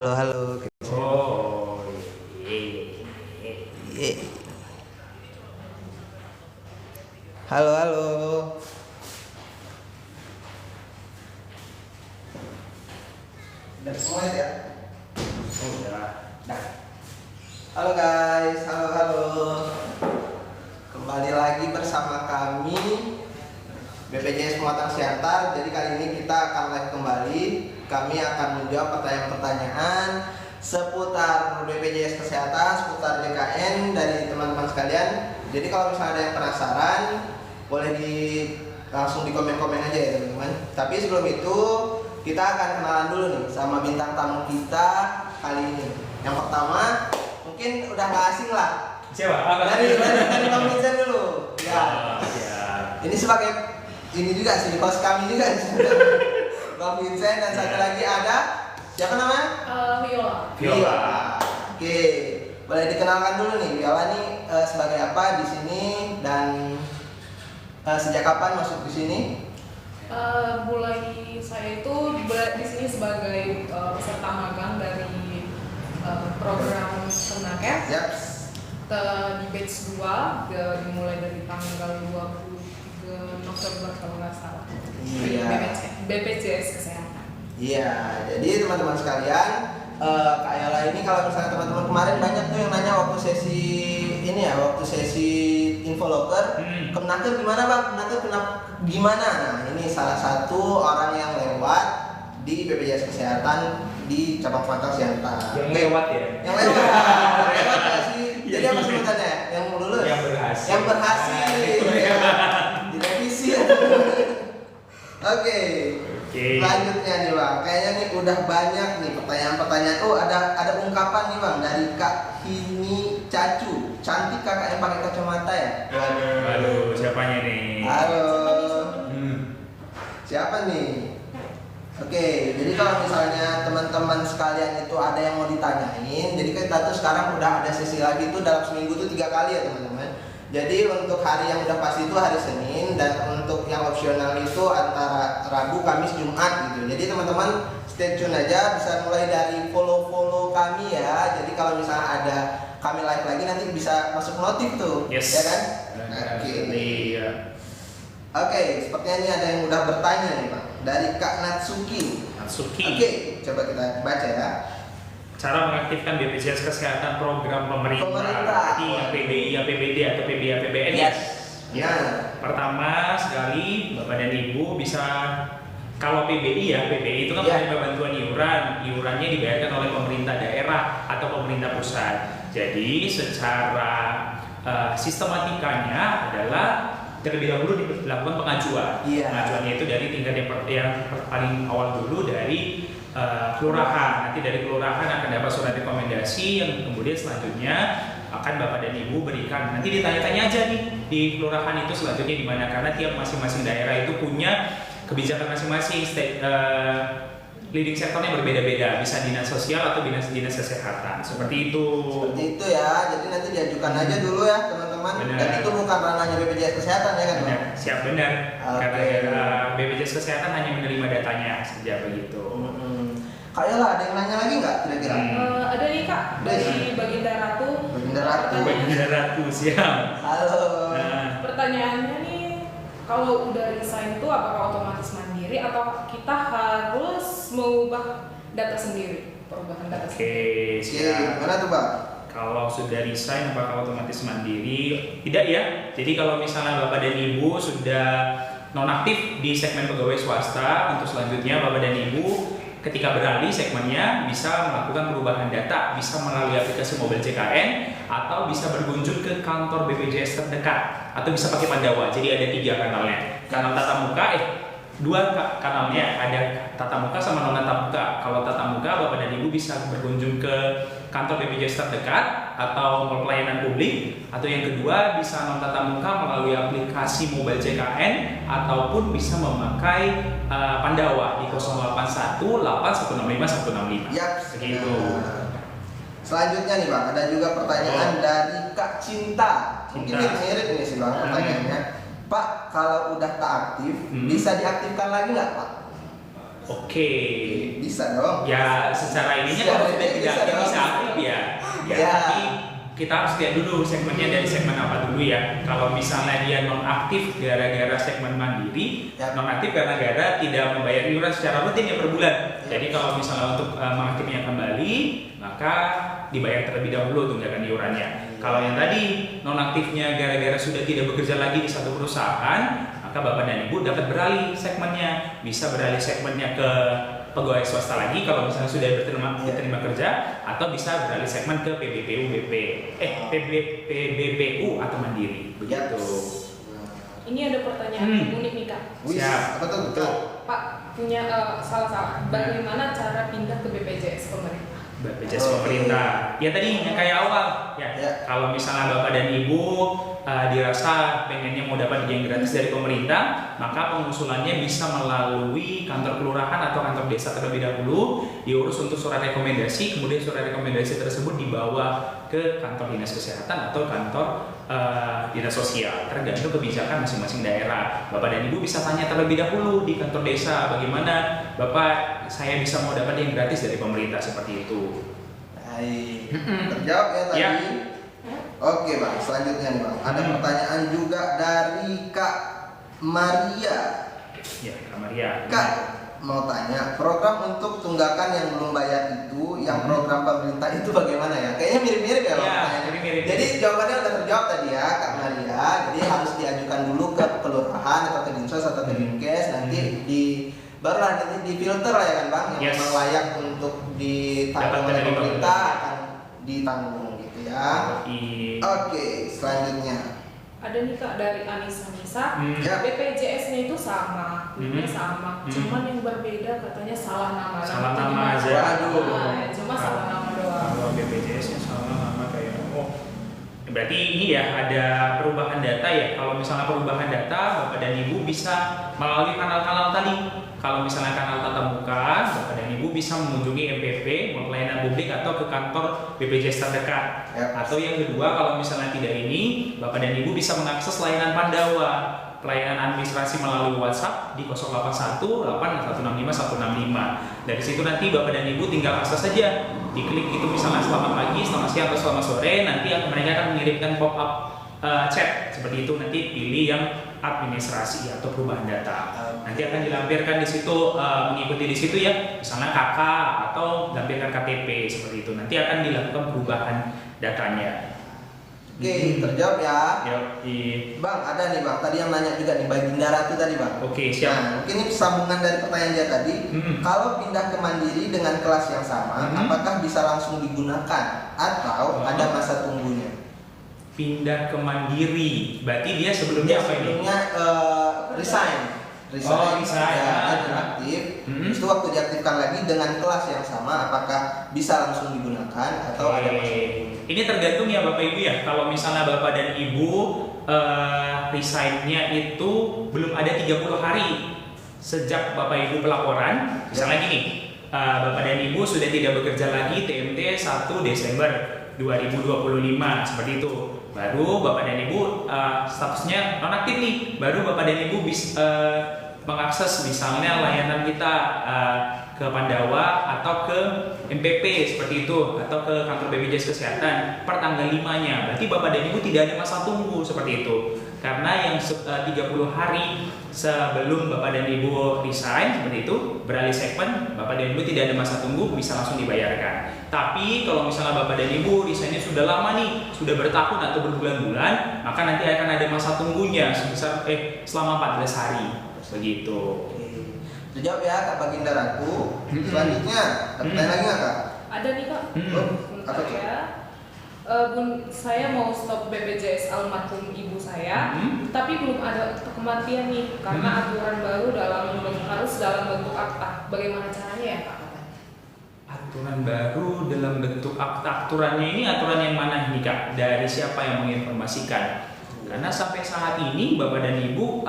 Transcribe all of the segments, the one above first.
Halo, halo. Oh, Ye. Halo, halo. Udah semua ya? udah. Dah. Halo guys, halo, halo. Kembali lagi bersama kami BPJS Muatan Siantar. Jadi kali ini kita akan live kembali. Kami akan menjawab pertanyaan-pertanyaan seputar BPJS Kesehatan, seputar JKN dari teman-teman sekalian. Jadi kalau misalnya ada yang penasaran, boleh langsung di komen-komen aja ya teman-teman. Tapi sebelum itu kita akan kenalan dulu nih sama bintang tamu kita kali ini. Yang pertama mungkin udah nggak asing lah. Siapa? Dari Bang Vincent dulu. Ya. Ini sebagai ini juga sih host kami juga. Bang Vincent dan satu lagi ada siapa namanya? Viola. Oke, boleh dikenalkan dulu nih Viola nih sebagai apa di sini dan sejak kapan masuk di sini? Mulai saya itu di sini sebagai peserta magang dari program Kemenaker. Yap. Di batch 2 dimulai dari tanggal 23 November kalau nggak salah. Iya. BPJS Kesehatan. Iya, jadi teman-teman sekalian, Kak Yola ini kalau misalnya teman-teman kemarin banyak tuh yang nanya waktu sesi ini ya, waktu sesi infoloker, Kemenaker gimana Bang? Kemenaker gimana? Nah ini salah satu orang yang lewat di BPJS Kesehatan di cabang Pantang Siantar. Yang lewat ya? Yang lewat, lewat ya sih. Jadi apa sebutannya? Yang lulus? Yang berhasil. Yang berhasil. Direvisi. Oke. Selanjutnya nih Bang, kayaknya nih udah banyak nih pertanyaan-pertanyaan. Oh ada ungkapan nih Bang dari Kak Hini Cacu. Cantik kakak yang pakai kacamata ya? Waduh, siapanya nih? Halo. Siapa nih? Oke, jadi kalau misalnya teman-teman sekalian itu ada yang mau ditanyain, jadi kita tuh sekarang udah ada sesi lagi tuh dalam seminggu tuh 3 kali ya teman-teman. Jadi untuk hari yang udah pasti itu hari Senin, dan untuk yang opsional itu antara Rabu, Kamis, Jumat gitu. Jadi teman-teman stay tune aja, bisa mulai dari follow kami ya. Jadi kalau misalnya ada kami live lagi nanti bisa masuk notif tuh, Yes. ya kan? Oke. Oke, sepertinya ini ada yang udah bertanya nih Pak, dari Kak Natsuki. Oke, coba kita baca ya. Cara mengaktifkan BPJS Kesehatan program pemerintah. Berarti yang PBI, APBD atau PBI, APBN. Yes. Ya. Pertama sekali Bapak dan Ibu bisa, kalau PBI ya, PBI itu kan penerima bantuan iurannya dibayarkan oleh pemerintah daerah atau pemerintah pusat. Jadi secara sistematikanya adalah terlebih dahulu dilakukan pengajuan. Pengajuannya itu dari tingkat yang paling awal dulu dari kelurahan. Nanti dari kelurahan akan dapat surat rekomendasi yang kemudian selanjutnya akan Bapak dan Ibu berikan. Nanti ditanya-tanya aja nih di kelurahan itu selanjutnya di mana, karena tiap masing-masing daerah itu punya kebijakan masing-masing, leading sektornya berbeda-beda, bisa dinas sosial atau dinas kesehatan, seperti itu. Seperti itu ya, jadi nanti diajukan aja dulu ya teman-teman. Dan itu bukan ranahnya BPJS Kesehatan ya kan Bang? Siap, benar. Karena BPJS Kesehatan hanya menerima datanya saja begitu. Kak Yola, ada yang nanya lagi nggak kira-kira? Ada nih Kak, dari Baginda Ratu. Baginda Ratu, siap. Halo. Pertanyaannya nih, kalau udah resign itu apakah otomatis mandiri atau kita harus mengubah data sendiri? Perubahan data sendiri. Oke, siap. Gimana tuh Bang? Kalau sudah resign apakah otomatis mandiri? Tidak ya. Jadi kalau misalnya Bapak dan Ibu sudah nonaktif di segmen pegawai swasta, untuk selanjutnya Bapak dan Ibu ketika beralih segmennya bisa melakukan perubahan data, bisa melalui aplikasi mobile JKN atau bisa berkunjung ke kantor BPJS terdekat, atau bisa pakai Pandawa. Jadi ada 3 kanalnya. Kanal tatap muka, 2 kanalnya, ada tatap muka sama non tatap muka. Kalau tatap muka Bapak dan Ibu bisa berkunjung ke kantor BPJS terdekat atau mall pelayanan publik, atau yang kedua bisa non tatap muka melalui aplikasi mobile JKN ataupun bisa memakai Pandawa di 081 8165 165. Yap. Begitu. Selanjutnya nih Bang, ada juga pertanyaan dari Kak Cinta. Mungkin mirip nih sih Bang pertanyaannya. Pak, kalau udah tak aktif, bisa diaktifkan lagi nggak Pak? Oke. Bisa dong. Ya secara ininya Secara kalau sudah ini tidak bisa dong. bisa aktif ya. Ya, Ya. tapi kita harus lihat dulu segmennya dari segmen apa dulu ya. Kalau misalnya dia nonaktif gara-gara segmen mandiri, Ya. nonaktif karena gara tidak membayar iuran secara rutin ya per bulan. Ya. Jadi kalau misalnya untuk mengaktifnya kembali, maka dibayar terlebih dahulu tunggakan iurannya. Kalau yang tadi nonaktifnya gara-gara sudah tidak bekerja lagi di satu perusahaan, maka Bapak dan Ibu dapat beralih segmennya, bisa beralih segmennya ke pegawai swasta lagi kalau misalnya sudah diterima kerja, atau bisa beralih segmen ke PBPU atau mandiri begitu. Ini ada pertanyaan unik nih Kak. Wis, Siap. apa tuh? Betul. Pak punya salah. Bagaimana cara pindah ke BPJS pemerintah? BPJS pemerintah. Ya tadi yang kayak awal ya. Ya. Kalau misalnya Bapak dan Ibu dirasa pengennya mau dapat yang gratis dari pemerintah, maka pengusulannya bisa melalui kantor kelurahan atau kantor desa terlebih dahulu, diurus untuk surat rekomendasi, kemudian surat rekomendasi tersebut dibawa ke kantor dinas kesehatan atau kantor dinas sosial, tergantung kebijakan masing-masing daerah. Bapak dan Ibu bisa tanya terlebih dahulu di kantor desa, bagaimana Bapak saya bisa mau dapat yang gratis dari pemerintah seperti itu. Baik. Terjawab ya tadi. Ya. Oke Bang, selanjutnya nih Bang. Ada pertanyaan juga dari Kak Maria. Ya, Kak Maria. Kak, mau tanya, program untuk tunggakan yang belum bayar itu, yang program pemerintah itu bagaimana ya? Kayaknya mirip-mirip ya Bang Ya, pertanyaannya. mirip-mirip. Jadi jawabannya udah terjawab tadi ya Kak Maria. Jadi harus diajukan dulu ke kelurahan atau ke dinsos atau ke dinkes, nanti barulah nanti difilter lah ya kan Bang, yang Yes. memang layak untuk ditanggung Dapat oleh dari pemerintah akan ditanggung gitu ya. Oke, selanjutnya. Ada nih Kak dari Anissa. Ya. BPJS-nya itu sama, ini sama. Cuman yang berbeda katanya salah nama. Salah Nanti nama gimana? aja. Waduh. Nah, cuma salah nama doang. Kalau BPJS-nya sama nama kayak berarti ini ya ada perubahan data ya. Kalau misalnya perubahan data, Bapak dan Ibu bisa melalui kanal-kanal tadi. Kalau misalnya kanal tatap muka, Bapak dan Ibu bisa mengunjungi MPP, pelayanan publik, atau ke kantor BPJS terdekat. Ya. Atau yang kedua, kalau misalnya tidak ini, Bapak dan Ibu bisa mengakses layanan Pandawa, pelayanan administrasi melalui WhatsApp di 081 8165 165. Dari situ nanti Bapak dan Ibu tinggal akses saja. Diklik itu misalnya selamat pagi, selamat siang, atau selamat sore, nanti mereka akan mengirimkan pop-up chat seperti itu. Nanti pilih yang administrasi atau perubahan data. Nanti akan dilampirkan di situ, mengikuti di situ ya, misalnya KK atau lampirkan KTP seperti itu. Nanti akan dilakukan perubahan datanya. Oke, terjawab ya. Bang, ada nih Bang, tadi yang nanya juga nih Baginda Ratu tadi Bang. Oke, siap. Nah, mungkin ini sambungan dari pertanyaan dia tadi. Kalau pindah ke Mandiri dengan kelas yang sama, apakah bisa langsung digunakan atau ada masa tunggunya? Pindah ke Mandiri, berarti dia sebelumnya apa ini? Sebelumnya resign. Resign. Ya, dia aktif. Terus itu waktu diaktifkan lagi dengan kelas yang sama, apakah bisa langsung digunakan atau ada masa tunggunya? Ini tergantung ya Bapak Ibu ya. Kalau misalnya Bapak dan Ibu resign-nya itu belum ada 30 hari sejak Bapak Ibu pelaporan, misalnya gini, Bapak dan Ibu sudah tidak bekerja lagi TMT 1 Desember 2025 seperti itu. Baru Bapak dan Ibu statusnya nonaktif nih. Baru Bapak dan Ibu bisa mengakses misalnya layanan kita ke Pandawa atau ke MPP seperti itu, atau ke kantor BPJS Kesehatan per tanggal 5-nya. Berarti Bapak dan Ibu tidak ada masa tunggu seperti itu. Karena yang 30 hari sebelum Bapak dan Ibu resign seperti itu, beralih segmen, Bapak dan Ibu tidak ada masa tunggu, bisa langsung dibayarkan. Tapi kalau misalnya Bapak dan Ibu resignnya sudah lama nih, sudah bertahun atau berbulan-bulan, maka nanti akan ada masa tunggunya sebesar selama 14 hari begitu. Terjawab ya Kak Baginda Ratu. Selanjutnya, ada pertanyaan lagi nggak Kak? Ada nih Kak. Apa tuh? Ya. Saya mau stop BPJS almarhum ibu saya, tapi belum ada kematian nih karena aturan baru harus dalam bentuk akta. Bagaimana caranya ya Kak? Aturan baru dalam bentuk akta. Aturannya ini aturan yang mana nih Kak? Dari siapa yang menginformasikan? Karena sampai saat ini Bapak dan Ibu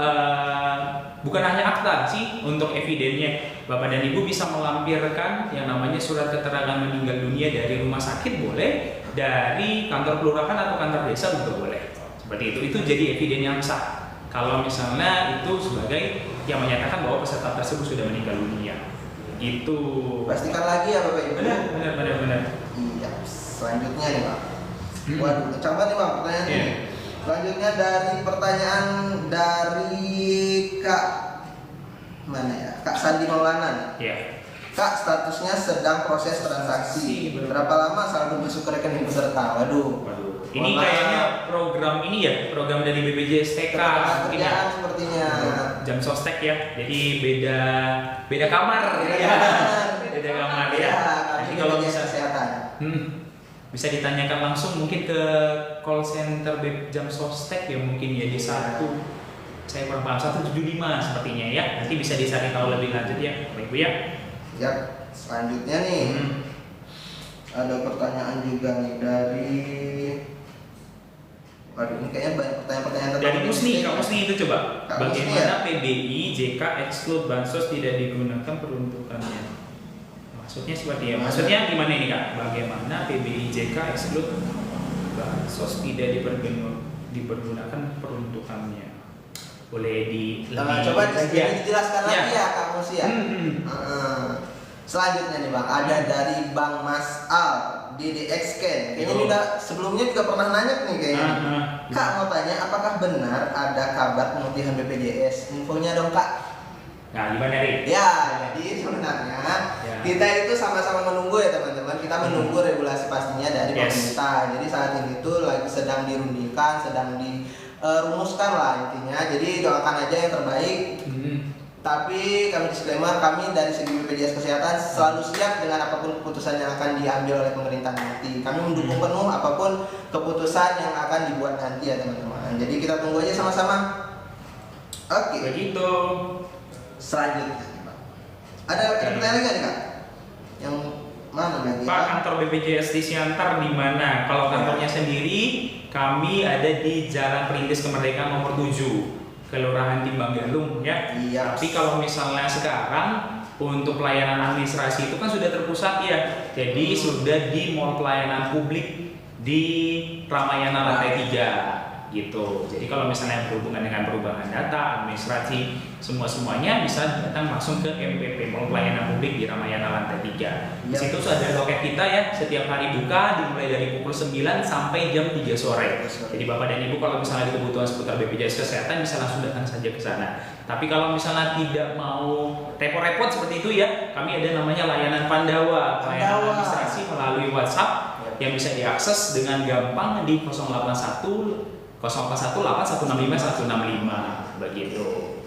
bukan hanya akta sih untuk evidennya. Bapak dan Ibu bisa melampirkan yang namanya surat keterangan meninggal dunia dari rumah sakit boleh, dari kantor kelurahan atau kantor desa juga boleh. Seperti itu. Itu jadi eviden yang sah. Kalau misalnya itu sebagai yang menyatakan bahwa peserta tersebut sudah meninggal dunia. Begitu. Pastikan lagi ya Bapak Ibu. Benar. Iya. Selanjutnya nih Pak. Waduh, coba nih Bang pertanyaan ini. Selanjutnya dari pertanyaan dari Kak mana ya? Kak Sandi Maulana. Iya. Kak, statusnya sedang proses transaksi. Berapa lama saldo masuk ke rekening peserta? Waduh. Ini kayaknya program dari BPJS TK mungkin ya. Kerjaan sepertinya. Jam sostek ya. Jadi beda kamar. Beda kamar ya. Nanti kalau bisa kesehatan. Bisa ditanyakan langsung mungkin ke call center jam sostek ya mungkin ya di satu. Saya kurang paham 175 sepertinya ya. Nanti bisa dicari tahu lebih lanjut ya, Bapak Ibu ya. Ya, selanjutnya nih ada pertanyaan juga nih dari, waduh ini kayaknya banyak pertanyaan dari Musni, Kak Musni itu coba. Kak Bagaimana Musni, ya? PBI, JK, exclude bansos tidak digunakan peruntukannya? Maksudnya seperti ya. Maksudnya gimana ini Kak? Bagaimana PBI, JK, exclude bansos tidak dipergunakan peruntukannya? Boleh coba dijelaskan lagi ya Kak Musi ya. Selanjutnya nih Bang, ada dari Bang Mas Al di DX Scan. Kayaknya ini udah sebelumnya juga pernah nanya nih kayaknya. Kak mau tanya, apakah benar ada kabar pemutihan BPJS? Infonya dong Kak. Nah, gimana Ri? Ya, jadi sebenarnya kita itu sama-sama menunggu ya teman-teman. Kita menunggu regulasi pastinya dari pemerintah. Jadi saat ini tuh lagi sedang dirundingkan, sedang dirumuskan lah intinya. Jadi doakan aja yang terbaik. Tapi kami disclaimer, kami dari segi BPJS Kesehatan selalu siap dengan apapun keputusan yang akan diambil oleh pemerintah nanti. Kami mendukung penuh apapun keputusan yang akan dibuat nanti ya teman-teman. Jadi kita tunggu aja sama-sama. Oke. Begitu. Selanjutnya, Pak. Ada pertanyaan lagi nggak Kak? Yang mana lagi? Pak, kantor BPJS di Siantar di mana? Kalau kantornya sendiri, kami ada di Jalan Perintis Kemerdekaan nomor 7. Kelurahan Timbang Galung ya. Iya. Tapi kalau misalnya sekarang untuk pelayanan administrasi itu kan sudah terpusat ya. Jadi sudah di Mall Pelayanan Publik di Ramayana lantai 3 gitu. Jadi kalau misalnya berhubungan dengan perubahan data, administrasi, semuanya bisa datang langsung ke MPP Mall Pelayanan Publik di Ramayana lantai 3. Di situ sudah ada loket kita ya, setiap hari buka dimulai dari pukul 9 sampai jam 3 sore. Jadi Bapak dan Ibu kalau misalnya ada kebutuhan seputar BPJS Kesehatan bisa langsung datang saja ke sana. Tapi kalau misalnya tidak mau repot-repot seperti itu ya, kami ada namanya layanan Pandawa, pelayanan administrasi melalui WhatsApp yang bisa diakses dengan gampang di 081 0818165165 begitu.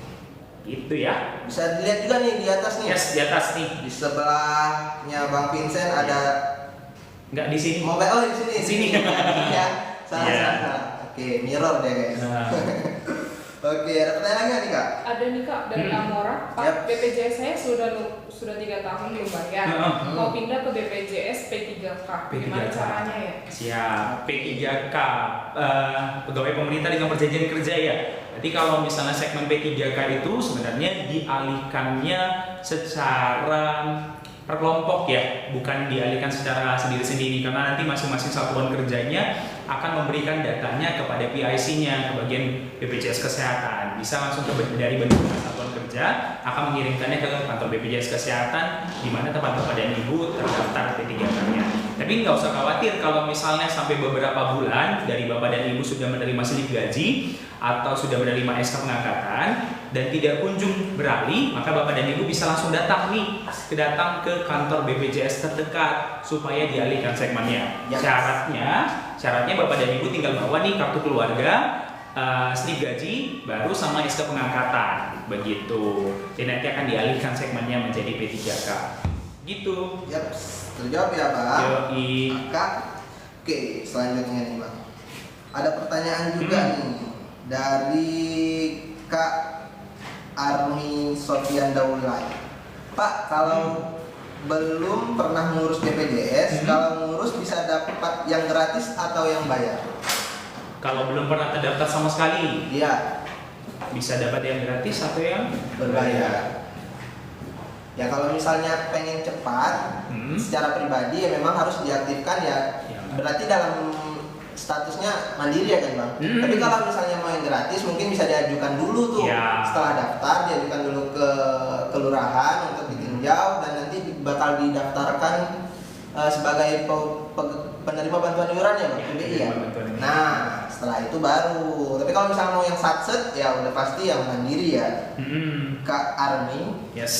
Gitu ya. Bisa dilihat juga nih di atas nih. Yes, di atas nih. Di sebelahnya Bang Vincent ada enggak di sini. mobile di sini. Di sini. Ya, salah. Oke, mirror deh guys. Oke, ada pertanyaan lagi nih Kak? Ada nih Kak dari Amora. Pak, BPJS saya sudah 3 tahun belum bayar. Mau pindah ke BPJS P3K. Gimana caranya ya? Siap. P3K pegawai pemerintah dengan perjanjian kerja ya. Jadi kalau misalnya segmen P3K itu sebenarnya dialihkannya secara per kelompok ya, bukan dialihkan secara sendiri-sendiri karena nanti masing-masing satuan kerjanya akan memberikan datanya kepada PIC-nya ke bagian BPJS Kesehatan. Bisa langsung dari bentuk satuan kerja akan mengirimkannya ke kantor BPJS Kesehatan di mana tempat Bapak dan Ibu terdaftar P3K-nya. Tapi nggak usah khawatir kalau misalnya sampai beberapa bulan dari Bapak dan Ibu sudah menerima slip gaji atau sudah menerima SK pengangkatan dan tidak kunjung beralih, maka Bapak dan Ibu bisa langsung datang ke kantor BPJS terdekat supaya dialihkan segmennya. Syaratnya Bapak dan Ibu tinggal bawa nih kartu keluarga, slip gaji, baru sama SK pengangkatan, begitu. Dan nanti akan dialihkan segmennya menjadi P3K. Gitu. Yap, terjawab ya Pak. Yoi. Kak. Oke, selanjutnya nih Bang. Ada pertanyaan juga nih dari Kak Armi Sofian Daulay. Pak, kalau belum pernah ngurus BPJS, kalau ngurus bisa dapat yang gratis atau yang bayar? Kalau belum pernah terdaftar sama sekali, Iya. bisa dapat yang gratis atau yang Berbayar. Ya kalau misalnya pengen cepat, secara pribadi ya memang harus diaktifkan ya. Berarti dalam statusnya mandiri ya kan Bang. Tapi kalau misalnya mau yang gratis mungkin bisa diajukan dulu tuh. Setelah daftar diajukan dulu ke kelurahan untuk ditindih meninjau dan nanti bakal didaftarkan sebagai penerima bantuan iuran ya, Bang? PBI ya. Nah, setelah itu baru. Tapi kalau misalnya mau yang satset ya udah pasti yang mandiri ya. Kak Armi. Yes.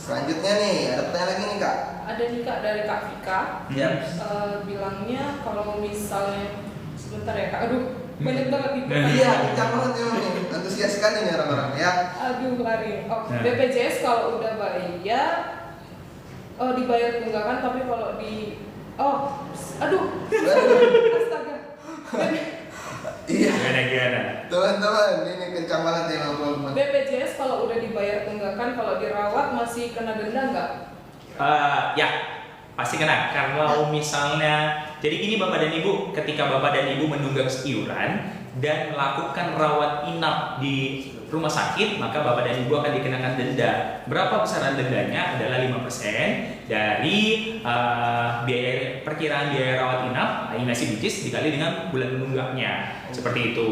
Selanjutnya nih, ada pertanyaan lagi nih Kak. Ada nih Kak dari Kak Vika. Ya. Bilangnya kalau misalnya sebentar ya Kak, aduh banyak banget nih. Iya, kencang banget emang nih. Antusias sekali nih orang-orang ya. Aduh lari. Oh, BPJS kalau udah bayar dibayar tunggakan, tapi kalau aduh astaga. Iya. Gimana? Teman-teman, ini kencang banget ya teman-teman. BPJS kalau udah dibayar tunggakan, kalau dirawat masih kena denda nggak? Ya, pasti kena. Kalau misalnya, jadi gini Bapak dan Ibu, ketika Bapak dan Ibu menunggak iuran dan melakukan rawat inap di rumah sakit, maka Bapak dan Ibu akan dikenakan denda. Berapa besaran dendanya? Adalah 5% dari perkiraan biaya rawat inap alienasi bijis dikali dengan bulan menunggaknya. Seperti itu.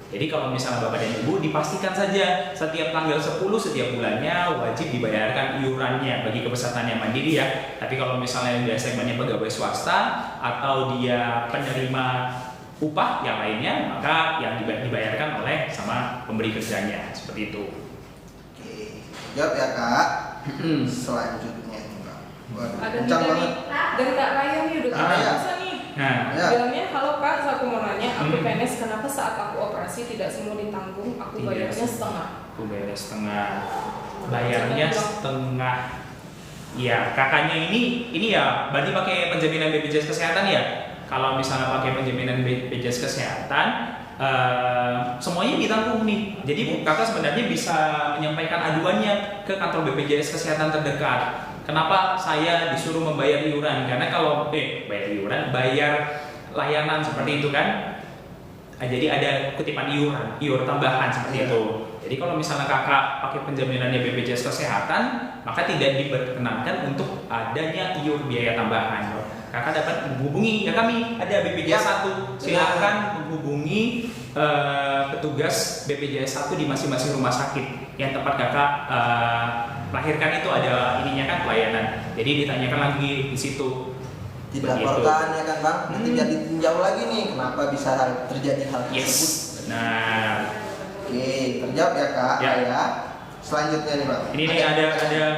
Jadi kalau misalnya Bapak dan Ibu dipastikan saja setiap tanggal 10 setiap bulannya wajib dibayarkan iurannya bagi kepesertaan yang mandiri ya. Tapi kalau misalnya dia segmennya pegawai swasta atau dia penerima upah yang lainnya, maka yang dibayarkan oleh sama pemberi kerjanya, seperti itu. Oke, jawab ya Kak. Selanjutnya nih Kak. Waduh, Ada kencang nih banget. dari Kak Raya nih udah iya. bisa nih. Nah, Ya. Bilangnya, halo Kak, aku mau nanya, aku PNS, kenapa saat aku operasi tidak semua ditanggung, aku bayarnya setengah? aku bayar setengah, bayarnya setengah. Ya, kakaknya ini ya, berarti pakai penjaminan BPJS Kesehatan ya. Kalau misalnya pakai penjaminan BPJS Kesehatan, semuanya ditanggung nih. Jadi kakak sebenarnya bisa menyampaikan aduannya ke kantor BPJS Kesehatan terdekat. Kenapa saya disuruh membayar iuran? Karena kalau bayar layanan seperti itu kan. Jadi ada kutipan iur tambahan seperti itu. Jadi kalau misalnya kakak pakai penjaminannya BPJS Kesehatan, maka tidak diperkenankan untuk adanya iur biaya tambahan. Kakak dapat menghubungi ya kami, ada BPJS 1. Silakan menghubungi petugas BPJS 1 di masing-masing rumah sakit yang tempat kakak lahirkan, itu ada ininya kan pelayanan. Jadi ditanyakan lagi di situ. Dilaporkan ya kan Bang, nanti jadi tinjau lagi nih kenapa bisa terjadi hal tersebut. Yes, benar. Oke, terjawab ya Kak. Ya. Selanjutnya nih Bang. Ini nih ada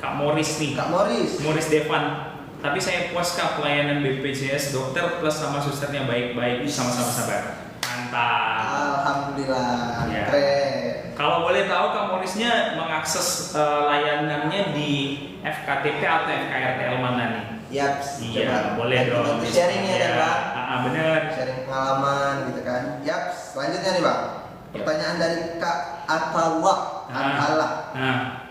Kak Morris nih. Kak Morris Devan. Tapi saya puas Kak pelayanan BPJS, dokter plus sama susternya baik-baik, sama-sama sabar. Mantap. Alhamdulillah. Ya. Keren. Kalau boleh tahu Kak Morrisnya mengakses layanannya di FKTP atau FKRTL mana nih? Yap, Iya, boleh dong. Bantu sharing ya kan Bang? Bener. Sharing pengalaman gitu kan. Yap, selanjutnya nih Bang. Pertanyaan dari Kak Atawak.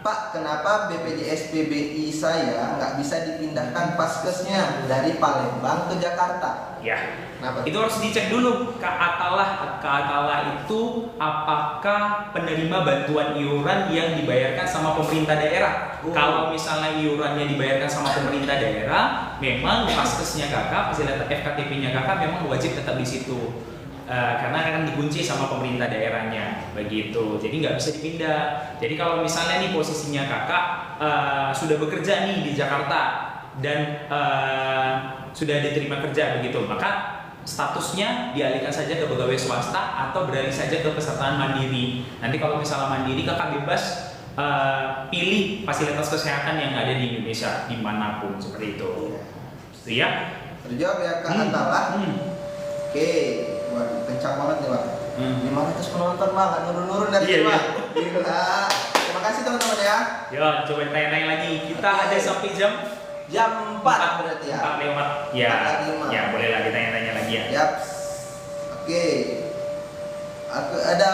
Pak, kenapa BPJS PBI saya nggak bisa dipindahkan paskesnya dari Palembang ke Jakarta? Ya. Kenapa? Itu harus dicek dulu Kak Atala itu apakah penerima bantuan iuran yang dibayarkan sama pemerintah daerah. Kalau misalnya iurannya dibayarkan sama pemerintah daerah, memang paskesnya kakak, fasilitas FKTP-nya kakak memang wajib tetap di situ. Karena akan dikunci sama pemerintah daerahnya, begitu. Jadi nggak bisa dipindah. Jadi kalau misalnya nih posisinya kakak sudah bekerja nih di Jakarta dan sudah diterima kerja begitu, maka statusnya dialihkan saja ke pegawai swasta atau beralih saja ke pesertaan mandiri. Nanti kalau misalnya mandiri kakak bebas pilih fasilitas kesehatan yang ada di Indonesia dimanapun seperti itu. Ya. Terjawab ya Kak Atala. Oke, waduh kencang banget nih Bang. 500 penonton Bang, nggak nurun-nurun dari sini Bang. Gila. Terima kasih teman-teman ya. Yo, coba tanya-tanya lagi. Kita ada sampai jam 4 berarti ya. 4 lewat. Ya. 4:05. Ya, boleh lagi tanya-tanya lagi ya. Yap. Oke. Aku ada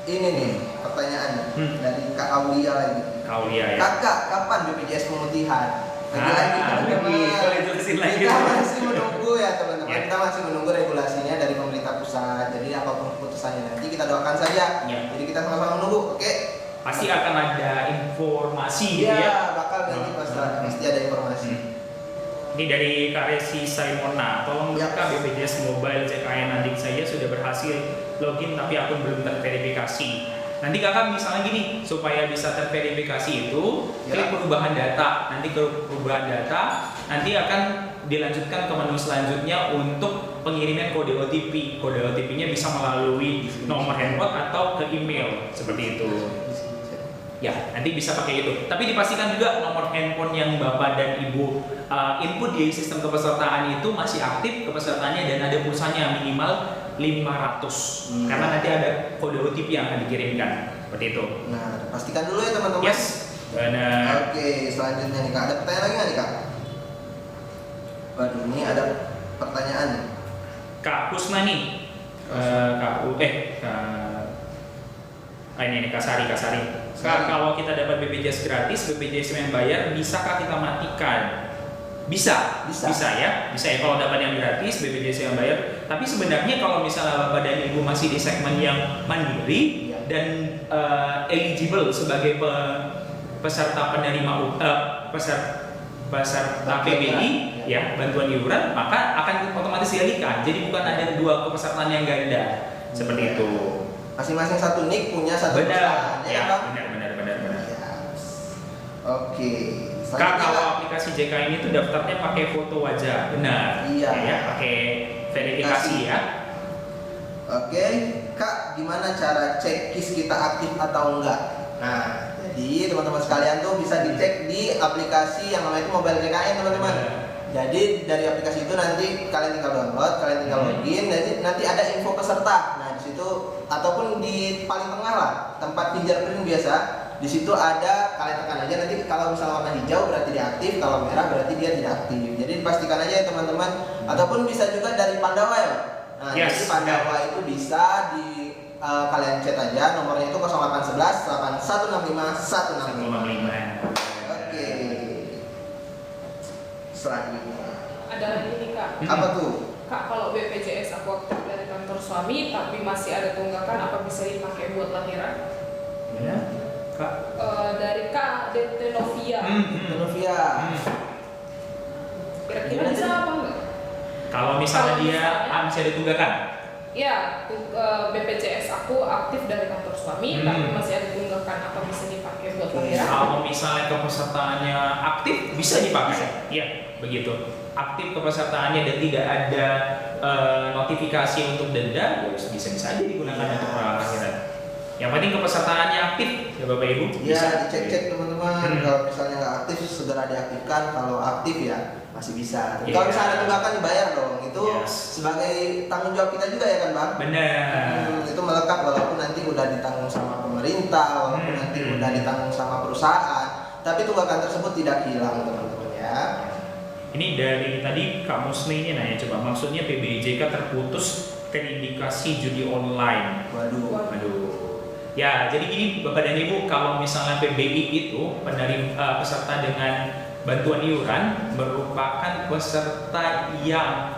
ini nih pertanyaan dari Kak Aulia lagi. Kaulia ya. Kakak, kapan BPJS pemutihan? Lagi-lagi teman-teman. boleh jelasin lagi. Kita masih menunggu ya teman-teman. Ya. Kita masih menunggu regulasinya dari pemerintah pusat. Jadi apapun keputusannya nanti kita doakan saja. Ya. Jadi kita sama-sama menunggu. Oke. Pasti akan ada informasi gitu Iya, ya. bakal nanti pasti ada informasi. Ini dari Kak Resi Saimona, tolong buka BPJS Mobile CKN adik saya sudah berhasil login tapi akun belum terverifikasi. Nanti kakak misalnya gini, supaya bisa terverifikasi itu, Ya. klik perubahan data. Nanti ke perubahan data, nanti akan dilanjutkan ke menu selanjutnya untuk pengiriman kode OTP. Kode OTP-nya bisa melalui nomor handphone atau ke email, seperti itu. Ya, nanti bisa pakai itu. Tapi dipastikan juga nomor handphone yang Bapak dan Ibu input di sistem kepesertaan itu masih aktif kepesertaannya dan ada pulsanya minimal 500. Karena nanti ada kode OTP yang akan dikirimkan. Seperti itu. Nah, pastikan dulu ya teman-teman. Yes, benar. Oke, selanjutnya nih Kak. Ada pertanyaan lagi nggak nih Kak? Waduh, ini ada pertanyaan nih. Kak Kusna nih. Ini nih Kak Sari. Kak, kalau kita dapat BPJS gratis, BPJS yang bayar, bisakah kita matikan? Bisa ya. Kalau dapat yang gratis, BPJS yang bayar. Tapi sebenarnya kalau misalnya Bapak dan Ibu masih di segmen yang mandiri dan eligible sebagai peserta penerima peserta PBI ya, bantuan iuran, maka akan otomatis dialihkan. Jadi bukan ada dua kepesertaan yang ganda. Seperti itu. Masing-masing satu nick punya satu perusahaan, Ya, Bang? benar. Ya. Oke. Kak, kalau aplikasi JK ini tuh daftarnya pakai foto wajah, benar? Iya. Ya, pakai verifikasi ya. Oke, Kak, gimana cara cek KIS kita aktif atau enggak? Nah, jadi teman-teman sekalian tuh bisa dicek di aplikasi yang namanya itu Mobile JKN, teman-teman. Jadi dari aplikasi itu nanti kalian tinggal download, kalian tinggal login, jadi nanti ada info peserta. Nah, di situ ataupun di paling tengah lah, tempat fingerprint biasa. Di situ ada, kalian tekan aja, nanti kalau misalnya warna hijau berarti dia aktif, kalau merah berarti dia tidak aktif. Jadi dipastikan aja ya teman-teman. Ataupun bisa juga dari Pandawa ya, Pak? Nah, Yes, jadi Pandawa itu bisa di kalian chat aja, nomornya itu 0811 8165 165. Oke. Selanjutnya. Ada lagi nih Kak. Apa tuh? Kak, kalau BPJS aku aktif dari kantor suami tapi masih ada tunggakan, apa bisa dipakai buat lahiran? Ya, Kak. Dari Kak DT Novia. Novia. Kira-kira bisa apa enggak? Kalau misalnya Kalau dia misalnya- masih ada tunggakan. Ya, BPJS aku aktif dari kantor suami tapi masih ada tunggakan, apa bisa dipakai buat lahiran? Kalau misalnya kepesertaannya aktif, bisa dipakai. Iya, begitu. Aktif kepesertaannya dan tidak ada notifikasi untuk denda, ya bisa aja digunakan untuk lahiran. Yang penting kepesertaannya aktif, ya Bapak Ibu. Ya, dicek-cek teman-teman. Kalau misalnya nggak aktif, segera diaktifkan. Kalau aktif ya masih bisa. Tapi kalau Iya. misalnya ada tunggakan dibayar dong. Itu Yes. sebagai tanggung jawab kita juga ya kan, Bang? Benar. Itu melekat walaupun nanti udah ditanggung sama pemerintah, walaupun nanti udah ditanggung sama perusahaan, tapi tunggakan tersebut tidak hilang, teman-teman ya. Ini dari tadi Kak Musni ini nanya, coba maksudnya PBJK terputus terindikasi judi online. Waduh. Aduh. Ya, jadi gini Bapak dan Ibu, kalau misalnya PBI itu penerima peserta dengan bantuan iuran merupakan peserta yang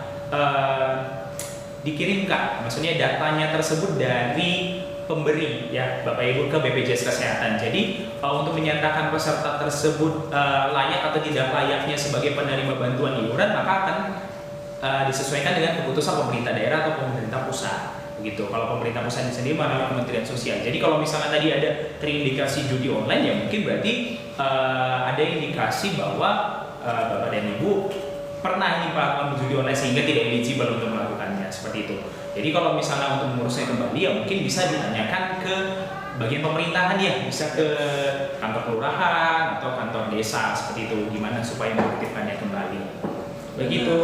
dikirimkan, maksudnya datanya tersebut dari pemberi ya Bapak Ibu ke BPJS Kesehatan. Jadi untuk menyatakan peserta tersebut layak atau tidak layaknya sebagai penerima bantuan iuran, maka akan disesuaikan dengan keputusan pemerintah daerah atau pemerintah pusat. Begitu. Kalau pemerintah pusat sendiri melalui Kementerian Sosial. Jadi kalau misalnya tadi ada terindikasi judi online, ya mungkin berarti ada indikasi bahwa Bapak dan Ibu pernah ini melakukan judi online sehingga tidak eligible untuk melakukannya, seperti itu. Jadi kalau misalnya untuk mengurusnya kembali, ya mungkin bisa ditanyakan ke bagian pemerintahan ya, bisa ke kantor kelurahan atau kantor desa, seperti itu, gimana supaya mengaktifkannya kembali. Begitu.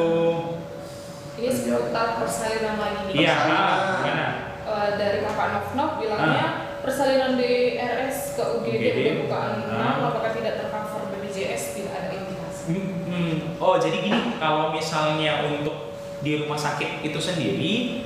Ini seputar persalinan lagi nih. Iya, Persalinan. gimana? Dari Kakak Nov bilangnya persalinan DRS ke UGD udah bukaan 6, apakah tidak tercover BPJS, tidak ada indikasi? Oh, jadi gini, kalau misalnya untuk di rumah sakit itu sendiri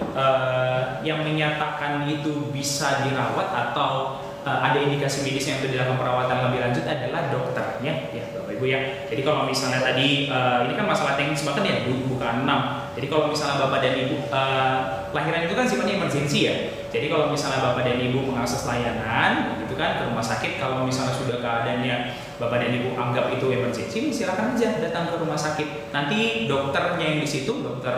yang menyatakan itu bisa dirawat atau ada indikasi medis yang untuk dilakukan perawatan lebih lanjut adalah dokternya ya Bapak Ibu ya. Jadi kalau misalnya tadi ini kan masalah teknis banget ya, bukan 6. Jadi kalau misalnya Bapak dan Ibu lahiran itu kan sifatnya emergensi ya. Jadi kalau misalnya Bapak dan Ibu mengakses layanan gitu kan ke rumah sakit, kalau misalnya sudah keadaannya Bapak dan Ibu anggap itu emergensi, silakan aja datang ke rumah sakit. Nanti dokternya yang di situ, dokter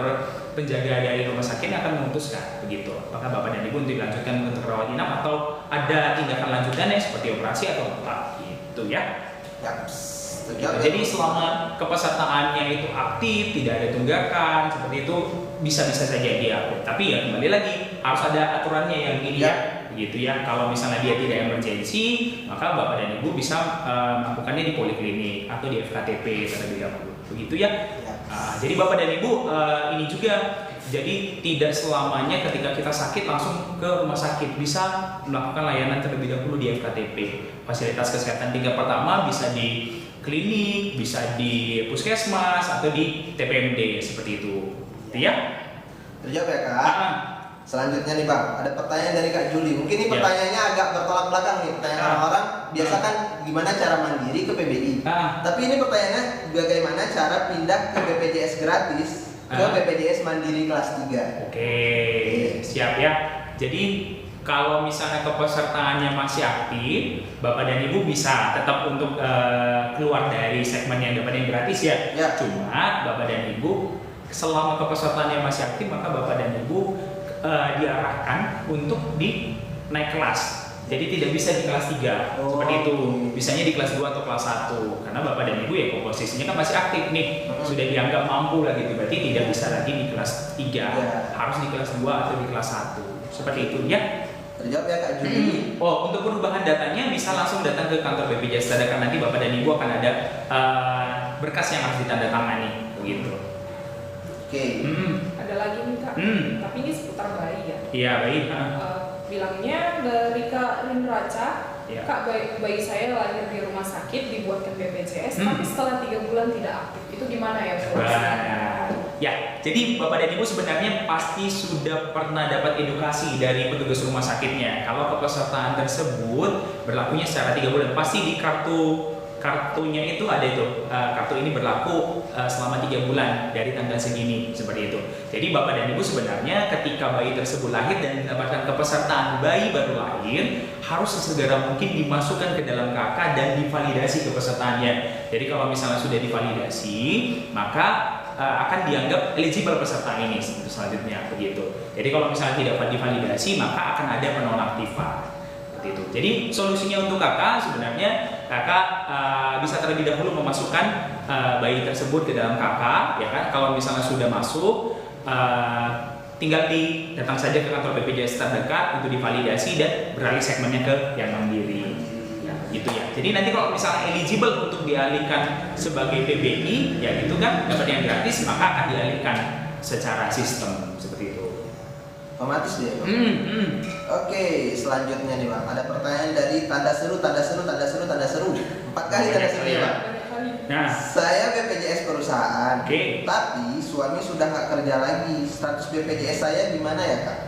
penjaga dari rumah sakit akan memutuskan begitu. Apakah Bapak dan Ibu untuk dilanjutkan untuk rawat inap atau ada tindakan lanjutannya seperti operasi atau apa gitu ya. Ya. Jadi selama kepesertaannya itu aktif, tidak ada tunggakan, seperti itu bisa-bisa saja dia. Tapi ya kembali lagi harus ada aturannya yang ini ya, begitu ya. Kalau misalnya dia tidak emergensi, maka Bapak dan Ibu bisa melakukannya di poliklinik atau di FKTP terlebih dahulu, begitu ya. Jadi Bapak dan Ibu ini juga, jadi tidak selamanya ketika kita sakit langsung ke rumah sakit, bisa melakukan layanan terlebih dahulu di FKTP. Fasilitas kesehatan tingkat pertama bisa di klinik, bisa di puskesmas atau di TPMD seperti itu. Ya? Terjawab ya Kak. Selanjutnya nih Bang, ada pertanyaan dari Kak Juli. Mungkin ini pertanyaannya agak bertolak belakang nih. Pertanyaan orang-orang biasa kan gimana cara mandiri ke PBI. Tapi ini pertanyaannya bagaimana cara pindah ke BPJS gratis ke BPJS Mandiri kelas 3. Oke, siap ya. Jadi kalau misalnya kepesertaannya masih aktif, Bapak dan Ibu bisa tetap untuk keluar dari segmen yang dapat yang gratis ya. Cuma Bapak dan Ibu selama kepesertaannya masih aktif, maka Bapak dan Ibu diarahkan untuk di naik kelas. Jadi tidak bisa di kelas 3 seperti itu. Bisanya di kelas 2 atau kelas 1. Karena Bapak dan Ibu ya posisinya kan masih aktif nih. Sudah dianggap mampu lah gitu. Berarti tidak bisa lagi di kelas 3. Harus di kelas 2 atau di kelas 1. Seperti itu ya. Terjawab ya Kak Juli. Untuk perubahan datanya bisa langsung datang ke kantor BPJS Tenaga, nanti Bapak dan Ibu akan ada berkas yang harus ditandatangani begitu. Oke. Ada lagi nih Kak. Tapi ini seputar bayi ya. Iya, bayi. Bilangnya dari Kak Rindraca, Kak bayi saya lahir di rumah sakit dibuatkan BPJS, tapi setelah 3 bulan tidak aktif. Itu gimana ya? Ya, jadi Bapak dan Ibu sebenarnya pasti sudah pernah dapat edukasi dari petugas rumah sakitnya. Kalau kepesertaan tersebut berlakunya secara 3 bulan, pasti di kartunya itu ada itu. Kartu ini berlaku selama 3 bulan dari tanggal segini, seperti itu. Jadi Bapak dan Ibu sebenarnya ketika bayi tersebut lahir dan mendapatkan kepesertaan bayi baru lahir, harus sesegera mungkin dimasukkan ke dalam KK dan divalidasi kepesertaannya. Jadi kalau misalnya sudah divalidasi, maka akan dianggap eligible peserta ini selanjutnya begitu. Jadi kalau misalnya tidak divalidasi, maka akan ada penonaktifan seperti itu. Jadi solusinya untuk kakak sebenarnya kakak bisa terlebih dahulu memasukkan bayi tersebut ke dalam kakak, ya kan? Kalau misalnya sudah masuk, tinggal datang saja ke kantor BPJS terdekat untuk divalidasi dan beralih segmennya ke yang mandiri. Gitu ya. Jadi nanti kalau misalnya eligible untuk dialihkan sebagai PBI, ya gitu kan, dapat yang gratis, maka akan dialihkan secara sistem seperti itu. Otomatis dia. Oke, selanjutnya nih Bang, ada pertanyaan dari tanda seru. 4 kali tanda seru ya Bang. Nah, saya BPJS perusahaan, tapi suami sudah nggak kerja lagi. Status BPJS saya gimana ya Kak?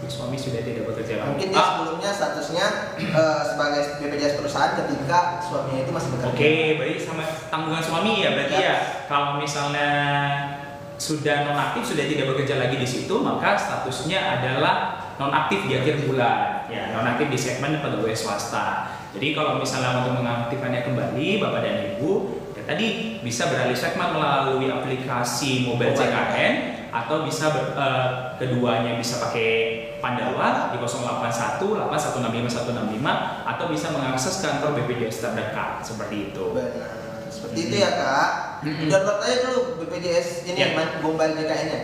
Suami sudah tidak bekerja lagi. Mungkin dia sebelumnya statusnya sebagai BPJS perusahaan ketika suaminya itu masih bekerja. Oke, berarti sama tanggungan suami ya berarti ya. Kalau misalnya sudah nonaktif, sudah tidak bekerja lagi di situ, maka statusnya adalah nonaktif di akhir bulan. Ya, nonaktif di segmen pegawai swasta. Jadi kalau misalnya untuk mengaktifkannya kembali, Bapak dan Ibu, ya tadi bisa beralih segmen melalui aplikasi mobile CKN. Atau bisa keduanya bisa pakai Pandawa di 081 8165 165 atau bisa mengakses kantor BPJS terdekat seperti itu. Benar. Seperti itu ya Kak. Download aja dulu BPJS ini mobile JKN-nya.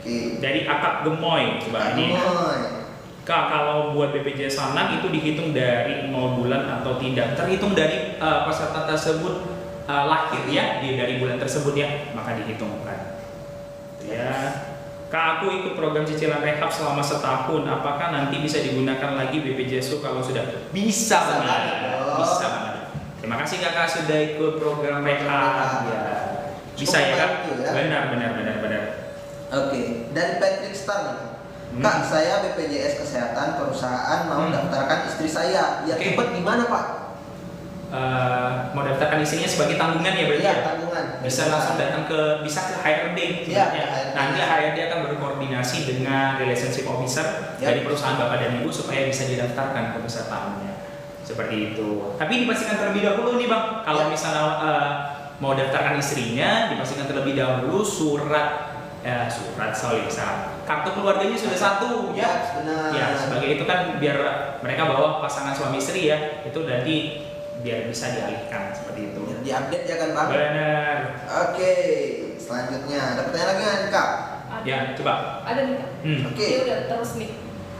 Oke. Dari Akak Gemoy coba ini. Kak, kalau buat BPJS anak itu dihitung dari 0 bulan atau tidak? Terhitung dari peserta tersebut lahir ya dari bulan tersebut ya, maka dihitungkan ya. Kak, aku ikut program cicilan rehab selama setahun, apakah nanti bisa digunakan lagi BPJS kalau sudah? Bisa banget. Terima kasih kakak sudah ikut program rehab ya. Bisa ya Kak? Benar. Oke, dari Patrick Star nih Kak, saya BPJS kesehatan perusahaan mau daftarkan istri saya, ya cepet gimana Pak? Mau daftarkan istrinya sebagai tanggungan ya berarti? Iya, tanggungan. bisa langsung datang bisa ke HRD sebenarnya. HRD. Nanti HRD akan berkoordinasi dengan relationship officer dari perusahaan Bapak dan Ibu supaya bisa didaftarkan kepesertaannya. Seperti itu. Tapi dipastikan terlebih dahulu nih Bang, kalau misalnya mau daftarkan istrinya, dipastikan terlebih dahulu surat kartu keluarganya sudah satu ya. Benar. Ya, sebagai itu kan biar mereka bawa pasangan suami istri ya, itu nanti biar bisa dialihkan seperti itu. Biar diupdate ya kan Bang? Benar. Oke, selanjutnya ada pertanyaan lagi nggak Kak? Ya, coba. Ada nih Kak. Oke. Dia udah terus nih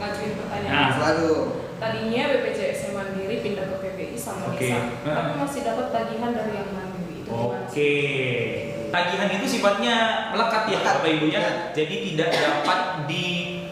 ngajuin pertanyaan. Nah. Selalu. Tadinya BPJS Mandiri pindah ke PBI sama Nisa, tapi masih dapat tagihan dari yang Mandiri. Itu gimana sih? Oke. Tagihan itu sifatnya melekat ya Bapak Ibunya. Jadi tidak dapat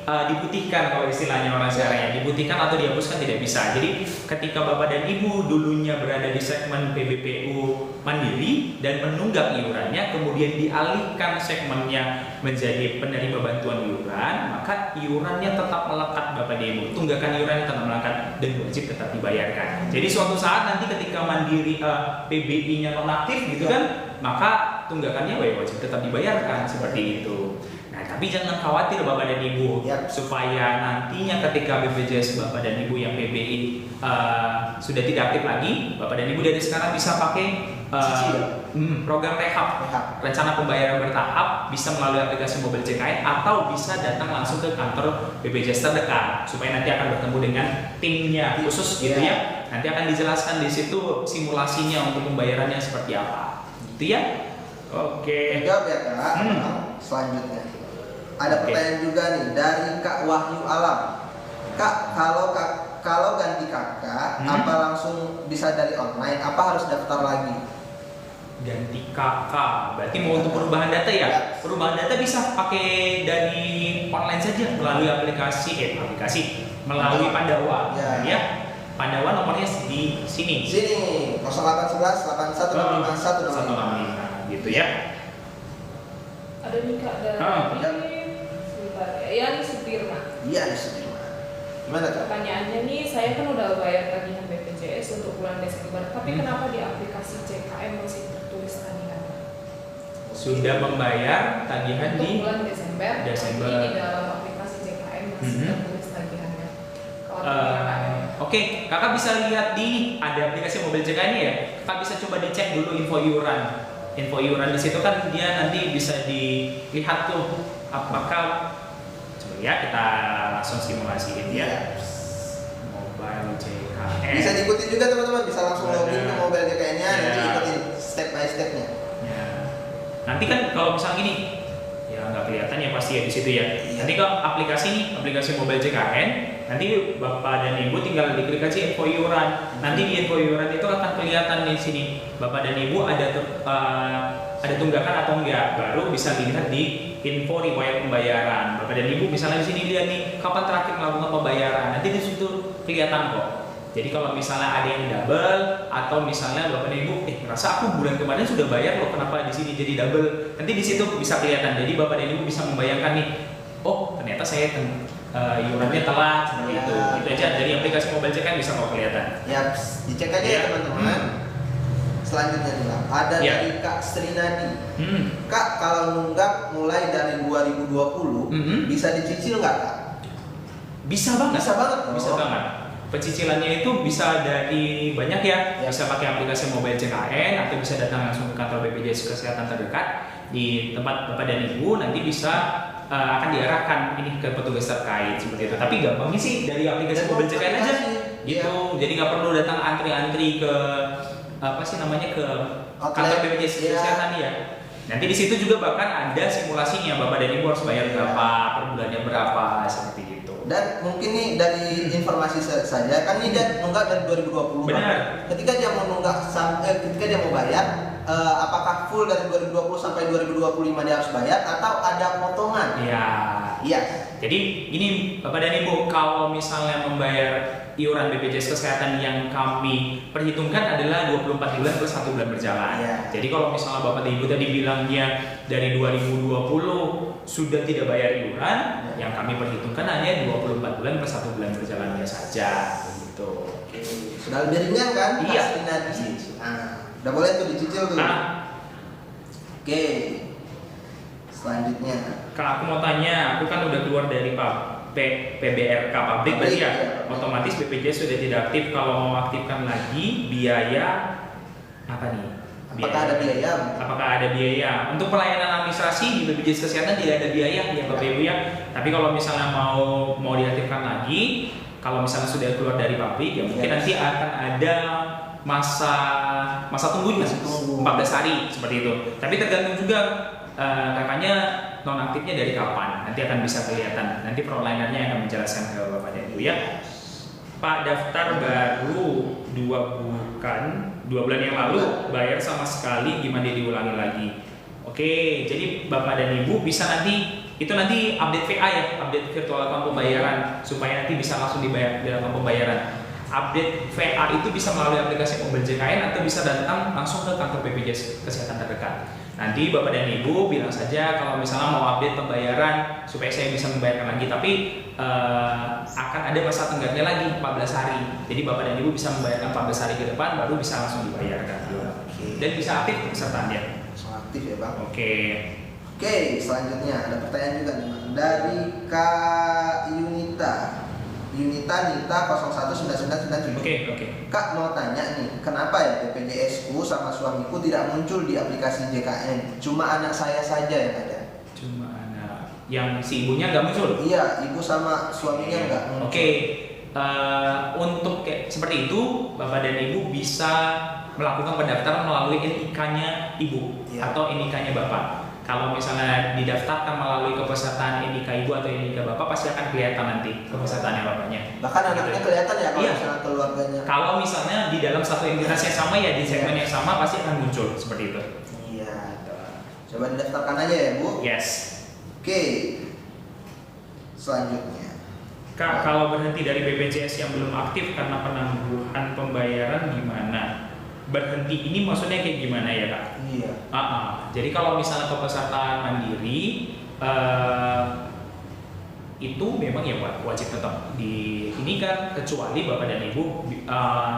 diputihkan kalau istilahnya orang sekarang ya. Diputihkan atau dihapuskan tidak bisa. Jadi ketika Bapak dan Ibu dulunya berada di segmen PBPU Mandiri dan menunggak iurannya, kemudian dialihkan segmennya menjadi penerima bantuan iuran, maka iurannya tetap melekat Bapak dan Ibu. Tunggakan iurannya tetap melekat dan wajib tetap dibayarkan. Jadi suatu saat nanti ketika Mandiri PBI-nya nonaktif gitu kan, maka tunggakannya wajib tetap dibayarkan seperti itu. Nah, tapi jangan khawatir Bapak dan Ibu, supaya nantinya ketika BPJS Bapak dan Ibu yang PBI sudah tidak aktif lagi, Bapak dan Ibu dari sekarang bisa pakai program rehab, rencana pembayaran bertahap, bisa melalui aplikasi Mobile JKN atau bisa datang langsung ke kantor BPJS terdekat, supaya nanti akan bertemu dengan timnya khusus gitu ya. Nanti akan dijelaskan di situ simulasinya untuk pembayarannya seperti apa, gitu ya. Oke. Jawab ya Kak. Selanjutnya ada pertanyaan juga nih dari Kak Wahyu Alam. Kak, kalau ganti kakak, apa langsung bisa dari online? Apa harus daftar lagi? Ganti kakak, berarti mau untuk perubahan data ya? Perubahan data bisa pakai dari online saja melalui aplikasi melalui Pandawa, ya. Pandawa nomornya di sini. Sini 0811 8165 165 gitu ya. Ada nih Kak dari Yani Sudirman. Iya, Sudirman. Gimana Kak? Pertanyaannya nih, saya kan udah bayar tagihan BPJS untuk bulan Desember, tapi kenapa di aplikasi JKM masih tertulis tagihan? Sudah membayar tagihan untuk di bulan Desember. Tapi di dalam aplikasi JKM masih tertulis tagihannya. Oke, kakak bisa lihat ada aplikasi Mobile JKN ini ya. Kakak bisa coba dicek dulu info iuran. Info iuran di situ kan dia nanti bisa dilihat tuh apakah ya kita langsung simulasiin ya. Mobile JKN. Bisa diikuti juga teman-teman, bisa langsung login ke Mobile JKN-nya, nanti ikutin step by step-nya. Ya. Nanti kan kalau misalnya gini, ya nggak kelihatan ya pasti ya di situ ya. Nanti kalau aplikasi Mobile JKN, nanti Bapak dan Ibu tinggal diklik aja info iuran. Nanti di info iuran itu akan kelihatan di sini Bapak dan Ibu ada tunggakan atau enggak, baru bisa dilihat di info riwayat pembayaran. Bapak dan Ibu misalnya di sini lihat nih kapan terakhir melakukan pembayaran, nanti di situ kelihatan kok. Jadi kalau misalnya ada yang double atau misalnya Bapak dan Ibu ngerasa aku bulan kemarin sudah bayar loh, kenapa di sini jadi double, nanti di situ bisa kelihatan. Jadi Bapak dan Ibu bisa membayangkan nih, oh ternyata saya iurannya telat seperti itu. Itu aja dari aplikasi Mobile JKN bisa kok kelihatan. Ya, dicek aja ya teman-teman. Selanjutnya nih ada dari Kak Srinadi. Kak, kalau nunggak mulai dari 2020 bisa dicicil nggak Kak? Bisa banget. Bisa banget. Bisa banget. Pencicilannya itu bisa dari banyak ya. Bisa pakai aplikasi Mobile JKN atau bisa datang langsung ke kantor BPJS Kesehatan terdekat di tempat Bapak dan Ibu, nanti bisa akan diarahkan ini ke petugas terkait seperti itu. Tapi gampangnya sih dari aplikasi Mobile JKN aja gitu. Jadi nggak perlu datang antri-antri ke ke kantor BPJS Kesehatan ya. Nanti di situ juga bahkan ada simulasinya Bapak dan Ibu harus bayar berapa, per bulannya berapa seperti itu. Dan mungkin nih dari informasi saja kan ini dia nunggak dari 2020. Benar. Ketika dia mau nunggak ketika dia mau bayar, apakah full dari 2020 sampai 2025 dia harus bayar atau ada potongan? Iya. Iya. Jadi ini Bapak dan Ibu, kalau misalnya membayar iuran BPJS Kesehatan yang kami perhitungkan adalah 24 bulan plus 1 bulan berjalan. Jadi kalau misalnya Bapak dan Ibu tadi bilangnya dari 2020 sudah tidak bayar iuran, yang kami perhitungkan hanya 24 bulan plus 1 bulan berjalannya saja gitu. Sudah lebih ringan kan? Iya. Udah boleh tuh dicicil tuh. Oke, selanjutnya. Kak, aku mau tanya, aku kan udah keluar dari PBRK pabrik berarti ya, otomatis BPJS sudah tidak aktif. Kalau mau aktifkan lagi, biaya apa nih? Apakah ada biaya? Apakah ada biaya? Untuk pelayanan administrasi di BPJS Kesehatan tidak ada biaya ya Bapak Ibu ya. Tapi kalau misalnya mau diaktifkan lagi, kalau misalnya sudah keluar dari pabrik ya mungkin nanti akan ada masa tunggunya 14 hari seperti itu. Tapi tergantung juga kakaknya nonaktifnya dari kapan. Nanti akan bisa kelihatan. Nanti frontliner-nya akan menjelaskan ke Bapak dan Ibu ya. Pak, daftar baru 2 bulan yang lalu bayar sama sekali, gimana diulangi lagi? Oke, jadi Bapak dan Ibu bisa nanti update VA ya, update virtual account pembayaran supaya nanti bisa langsung dibayar di dalam pembayaran. Update VA itu bisa melalui aplikasi mobil JKN atau bisa datang langsung ke kantor BPJS Kesehatan terdekat. Nanti Bapak dan Ibu bilang saja kalau misalnya mau update pembayaran supaya saya bisa membayarkan lagi, tapi akan ada masa tenggaknya lagi 14 hari. Jadi Bapak dan Ibu bisa membayarkan 14 hari ke depan baru bisa langsung dibayarkan. Dan bisa aktif pesertaannya. Langsung aktif ya Bang. Oke. Oke, selanjutnya ada pertanyaan juga nih Bang. Dari Kak Yunita Nita 019997. Oke. Kak mau tanya nih, kenapa ya BPJS ku sama suamiku tidak muncul di aplikasi JKN? Cuma anak saya saja yang ada. Cuma anak yang si ibunya nggak muncul? Iya, ibu sama suaminya nggak muncul. Oke. Untuk seperti itu, Bapak dan Ibu bisa melakukan pendaftaran melalui NIK-nya Ibu atau NIK-nya Bapak. Kalau misalnya didaftarkan melalui kepesertaan NIK Ibu atau NIK Bapak, pasti akan kelihatan nanti kepesertaannya Bapaknya. Bahkan anaknya kelihatan ya kalau Iya. misalnya keluarganya. Kalau misalnya di dalam satu entitas yang sama ya, di segmen yang sama pasti akan muncul seperti itu. Iya. Coba didaftarkan aja ya Bu. Yes. Oke. Selanjutnya. Kak, kalau berhenti dari BPJS yang belum aktif karena penangguhan pembayaran gimana? Berhenti ini maksudnya kayak gimana ya Kak? Iya. Jadi kalau misalnya kepesertaan mandiri itu memang ya wajib tetap di ini kan, kecuali Bapak dan Ibu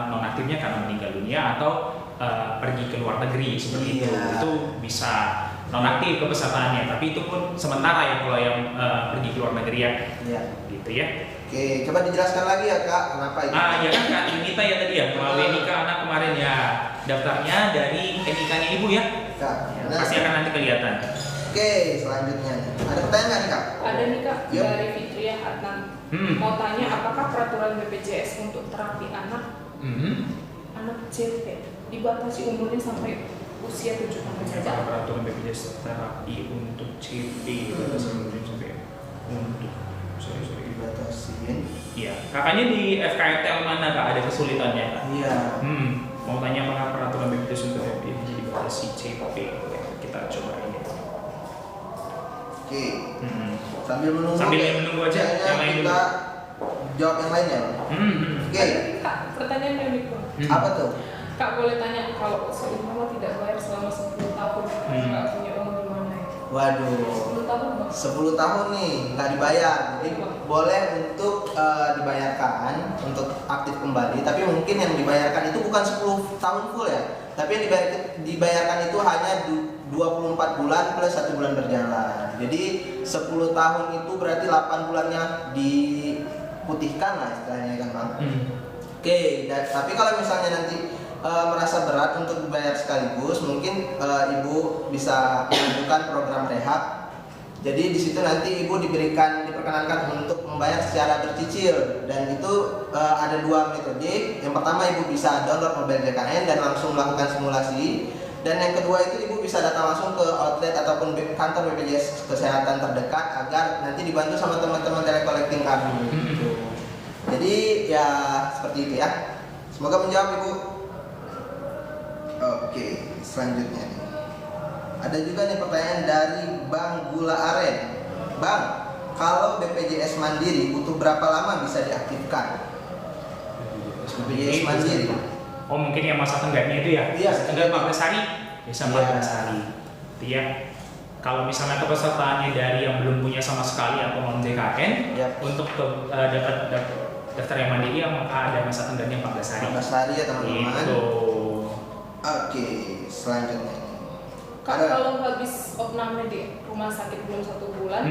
nonaktifnya karena meninggal dunia atau pergi ke luar negeri seperti itu bisa nonaktif kepesertaannya, tapi itu pun sementara ya kalau yang pergi ke luar negeri ya. Iya. Gitu ya. Oke, coba dijelaskan lagi ya Kak, kenapa itu? Ya kan Kak Yunita ya tadi ya, melalui NIK anak kemarin ya, daftarnya dari NIK-nya Ibu ya. Kak, Ya, pasti akan nanti kelihatan. Oke, selanjutnya. Ada pertanyaan nggak nih Kak? Ada nih Kak, Yuk. dari Fitriah Adnan. Mau tanya apakah peraturan BPJS untuk terapi anak CP dibatasi umurnya sampai usia 7 tahun saja? Peraturan BPJS terapi untuk CP batasi umurnya sampai untuk sorry Dibatasin. iya, kakaknya di FKTL mana Kak, ada kesulitannya Kak? Iya. Mau tanya apakah peraturan BPJS untuk FPI dibatasi CP? Kita coba ini. Oke. Sambil menunggu. Menunggu aja kayaknya yang lain dulu. kita jawab yang lain ya. Oke. Kak, pertanyaan yang unik Bang. Apa tuh? Kak boleh tanya kalau seumpama tidak bayar selama 10 tahun, nggak punya uang gimana ya? Waduh. 10 tahun Bang. 10 tahun nih nggak dibayar, jadi boleh untuk dibayarkan untuk aktif kembali. Tapi mungkin yang dibayarkan itu bukan 10 tahun full ya, tapi yang dibayarkan itu hanya 24 bulan plus 1 bulan berjalan. Jadi 10 tahun itu berarti 8 bulannya diputihkan lah istilahnya kan Bang. Oke, tapi kalau misalnya nanti merasa berat untuk dibayar sekaligus, mungkin ibu bisa mengajukan program rehab. Jadi di situ nanti ibu diperkenankan untuk membayar secara bercicil, dan itu ada 2 metode. Yang pertama ibu bisa download mobile JKN dan langsung melakukan simulasi, dan yang kedua itu ibu bisa datang langsung ke outlet ataupun kantor BPJS Kesehatan terdekat agar nanti dibantu sama teman-teman telecollecting kami. Jadi ya seperti itu ya. Semoga menjawab ibu. Oke, selanjutnya nih. Ada juga nih pertanyaan dari Bang Gula Aren. Bang, kalau BPJS Mandiri butuh berapa lama bisa diaktifkan? BPJS Mandiri. Oh mungkin yang masa tenggaknya itu ya? Iya. Tenggat 14 hari? Bisa 14 hari. Itu ya. Kalau misalnya kepesertaannya dari yang belum punya sama sekali atau non JKN, untuk dapat daftar yang mandiri maka ada masa tenggaknya 14 hari. 14 hari ya teman-teman. Gitu. Oke, selanjutnya. Kak, kalau habis opname di rumah sakit belum 1 bulan,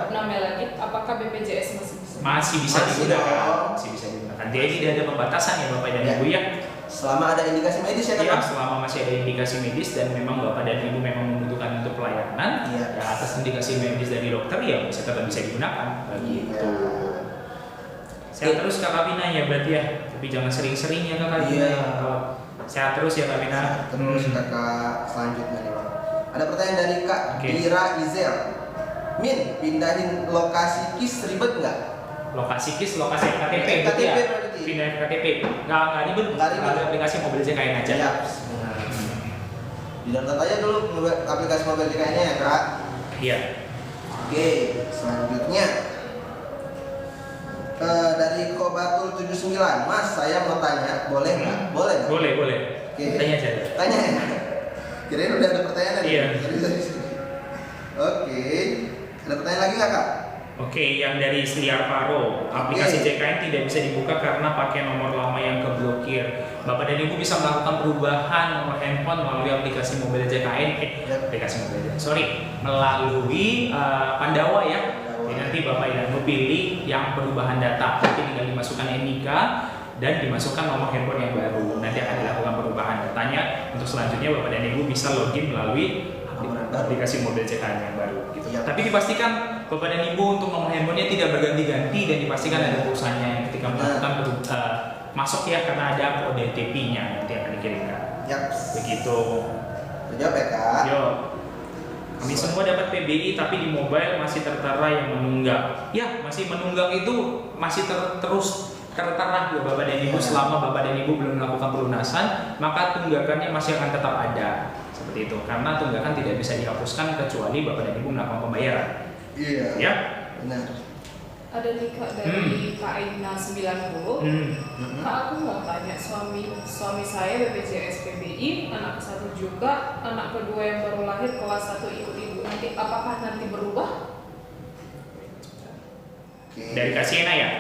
opname lagi, apakah BPJS masih bisa? Masih bisa digunakan. Masih bisa digunakan. Jadi tidak ada pembatasan ya Bapak dan Ibu ya. Selama ada indikasi medis ya kan? Iya, selama masih ada indikasi medis dan memang Bapak dan Ibu memang membutuhkan untuk pelayanan, ya atas indikasi medis dari dokter ya tetap bisa digunakan. Begitu. Sehat terus Kak Kapina ya berarti ya, tapi jangan sering-sering ya Kak Kapina. Sehat terus ya Kak Kapina. Terus kakak selanjutnya nih Bang. Ada pertanyaan dari Kak Dira Izel. Min, pindahin lokasi KIS ribet nggak? Lokasi KIS, lokasi KTP gitu ya? Pindahin KTP, nggak ribet, ada aplikasi mobil JKN aja. Iya. Di-download aja dulu aplikasi mobil JKN-nya ya Kak. Iya. Oke, selanjutnya dari Kobatul 79, Mas, saya mau tanya, boleh nggak? Boleh. Boleh. Oke. Tanya aja. Tanya ya. Kirain udah ada pertanyaan nih. Iya. Oke. Ada pertanyaan lagi nggak Kak? Oke, yang dari Sliar Paro, aplikasi JKN tidak bisa dibuka karena pakai nomor lama yang keblokir. Bapak dan Ibu bisa melakukan perubahan nomor handphone melalui aplikasi mobil JKN, melalui Pandawa ya. Jadi nanti Bapak dan Ibu pilih yang perubahan data, nanti tinggal dimasukkan NIK dan dimasukkan nomor handphone yang baru. Nanti akan dilakukan perubahan datanya. Untuk selanjutnya Bapak dan Ibu bisa login melalui aplikasi mobil JKN yang baru. Gitu. Ya. Tapi dipastikan Bapak dan Ibu untuk nomor handphonenya tidak berganti-ganti dan dipastikan ada pulsanya yang ketika melakukan masuk ya karena ada kode OTP-nya nanti akan dikirimkan. Yap. Begitu. Terjawab ya Kak. Yo. Kami semua dapat PBI tapi di mobile masih tertera yang menunggak. Ya, masih menunggak itu masih terus tertera ya Bapak dan Ibu selama Bapak dan Ibu belum melakukan pelunasan, maka tunggakannya masih akan tetap ada. Seperti itu. Karena tunggakan tidak bisa dihapuskan kecuali Bapak dan Ibu melakukan pembayaran. Iya. Ya. Benar. Ada nih Kak dari Kak Aina 90. Kak, aku mau tanya, suami saya BPJS PBI, anak satu juga, anak kedua yang baru lahir kelas 1 ikut ibu. Nanti apakah nanti berubah? Oke. Dari Kak Siena ya?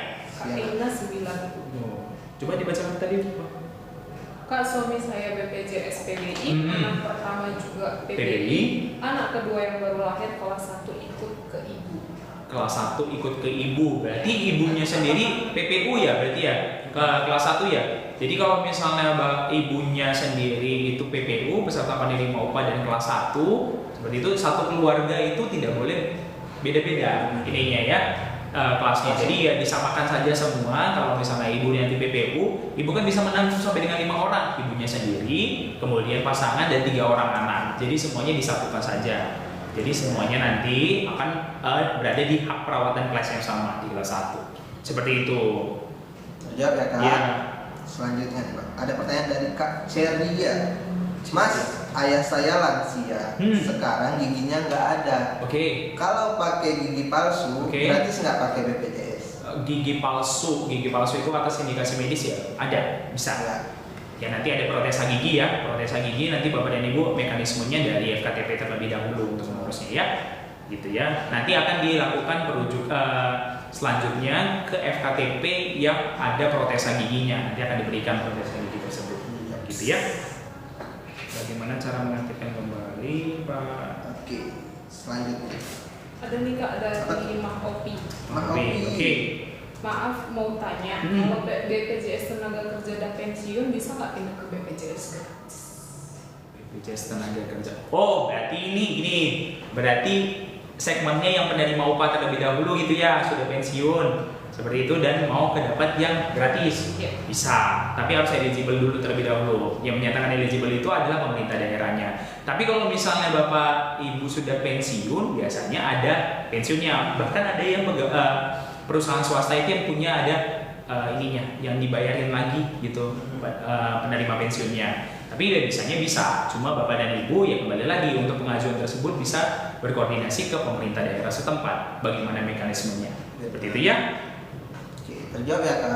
Kak Aina 90. Coba dibacakan tadi. Kak, suami saya BPJS PBI, anak pertama juga PBI. PBI, anak kedua yang baru lahir kelas 1 ikut ke ibu. Kelas 1 ikut ke ibu, berarti ibunya sendiri PPU ya berarti ya, ke kelas 1 ya. Jadi kalau misalnya ibunya sendiri itu PPU, peserta penerima upah dan kelas 1, seperti itu satu keluarga itu tidak boleh beda-beda ininya ya kelasnya. Jadi ya disamakan saja semua. Kalau misalnya ibu nanti PPU, ibu kan bisa menanggung sampai dengan 5 orang, ibunya sendiri, kemudian pasangan dan 3 orang anak. Jadi semuanya disatukan saja. Jadi semuanya nanti akan berada di hak perawatan kelas yang sama di kelas 1. Seperti itu. Terjawab ya Kak. Ya. Selanjutnya nih Pak, ada pertanyaan dari Kak Ceria. Mas, ayah saya lansia, sekarang giginya nggak ada. Oke. Kalau pakai gigi palsu, gratis nggak pakai BPJS? Gigi palsu itu atas indikasi medis ya? Ada, bisa. Ya nanti ada protesa gigi ya, protesa gigi nanti Bapak dan Ibu mekanismenya dari FKTP terlebih dahulu untuk mengurusnya ya, gitu ya. Nanti akan dilakukan selanjutnya ke FKTP yang ada protesa giginya, nanti akan diberikan protesa gigi tersebut, gitu ya. Bagaimana cara mengaktifkan kembali Pak? Oke, selanjutnya. Ada nih Kak dari Mak Opi. Oke. Maaf mau tanya, kalau BPJS tenaga kerja dan pensiun bisa nggak pindah ke BPJS gratis? BPJS tenaga kerja. Oh, berarti ini berarti segmennya yang penerima upah terlebih dahulu gitu ya, sudah pensiun seperti itu dan mau kedapat yang gratis bisa, tapi harus eligible dulu terlebih dahulu. Yang menyatakan eligible itu adalah pemerintah daerahnya. Tapi kalau misalnya Bapak Ibu sudah pensiun, biasanya ada pensiunnya. Bahkan ada yang perusahaan swasta itu yang punya ada ininya yang dibayarin lagi gitu penerima pensiunnya. Tapi ya bisanya bisa, cuma Bapak dan Ibu ya kembali lagi untuk pengajuan tersebut bisa berkoordinasi ke pemerintah daerah setempat bagaimana mekanismenya. Seperti itu ya. Oke, terjawab ya Kak.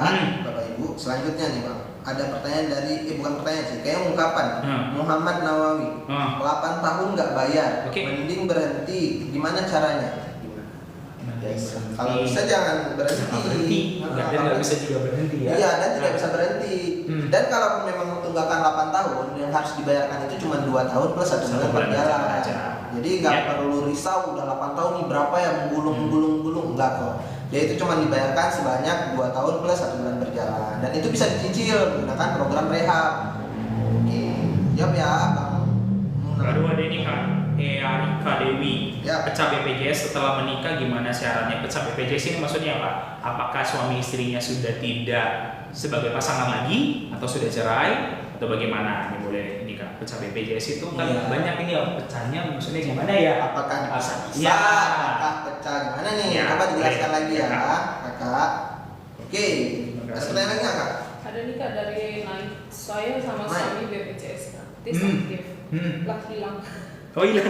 Bapak Ibu. Selanjutnya nih Bang, ada pertanyaan dari bukan pertanyaan sih, kayak ungkapan Muhammad Nawawi. 8 tahun nggak bayar, mending berhenti. Gimana caranya? Yes. Kalau bisa jangan berhenti. Nggak bisa juga berhenti ya. Iya, dan tidak bisa berhenti. Dan kalau memang tunggakan 8 tahun yang harus dibayarkan itu cuma 2 tahun plus 1 bulan berjalan. Jadi nggak perlu risau udah 8 tahun nih berapa ya menggulung enggak kok. Dia itu cuma dibayarkan sebanyak 2 tahun plus 1 bulan berjalan. Dan itu bisa dicicil menggunakan program rehab. Oke, jawab ya Bang. Baru ada ini Kak, Rika Dewi. Ya. Pecah BPJS setelah menikah gimana syaratnya? Pecah BPJS ini maksudnya apa? Apakah suami istrinya sudah tidak sebagai pasangan lagi atau sudah cerai atau bagaimana? Ini boleh ini Kak, pecah BPJS itu kan banyak ini ya pecahnya maksudnya gimana ya? Apakah bisa? Ya. Apakah pecah gimana nih? Ya, Coba dijelaskan boleh. lagi ya, Kakak. Oke. Terima Ada kasih. pertanyaan lagi nggak, Kak? Ada nih Kak dari Naik. Saya sama Naik. suami BPJS aktif aktif. Lah hilang. Oh iya.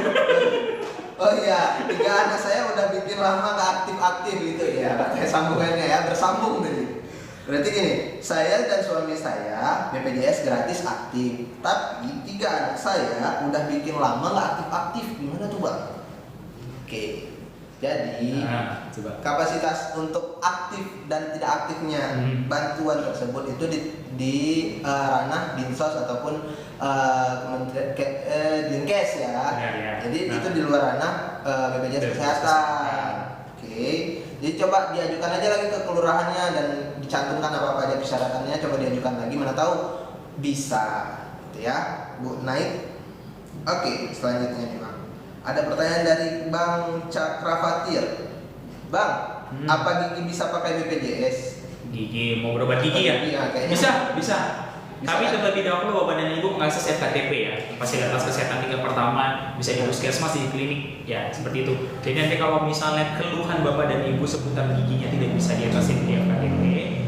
Oh iya, 3 anak saya udah bikin lama nggak aktif-aktif gitu ya. Katanya sambungannya ya, bersambung tadi. Berarti gini, saya dan suami saya BPJS gratis aktif, tapi 3 anak saya udah bikin lama nggak aktif-aktif. Gimana tuh Bang? Oke, jadi Coba. kapasitas untuk aktif dan tidak aktifnya bantuan tersebut itu di ranah dinsos ataupun kementerian dinkes ya. Ya. Jadi itu di luar ranah BPJS Kesehatan. Oke, jadi coba diajukan aja lagi ke kelurahannya dan dicantumkan apa aja persyaratannya. Coba diajukan lagi, mana tahu bisa, gitu ya, Bu Naik. Oke, selanjutnya nih Bang. Ada pertanyaan dari Bang Cakrafatir. Bang, apa Gigi bisa pakai BPJS? Gigi mau berobat gigi ya? Iya, kayaknya. Bisa. Tapi kan? terlebih dahulu Bapak dan Ibu mengakses FKTP ya, fasilitas kesehatan tingkat pertama, bisa di puskesmas, di klinik, ya seperti itu. Jadi nanti kalau misalnya keluhan Bapak dan Ibu seputar giginya tidak bisa diatasin di FKTP,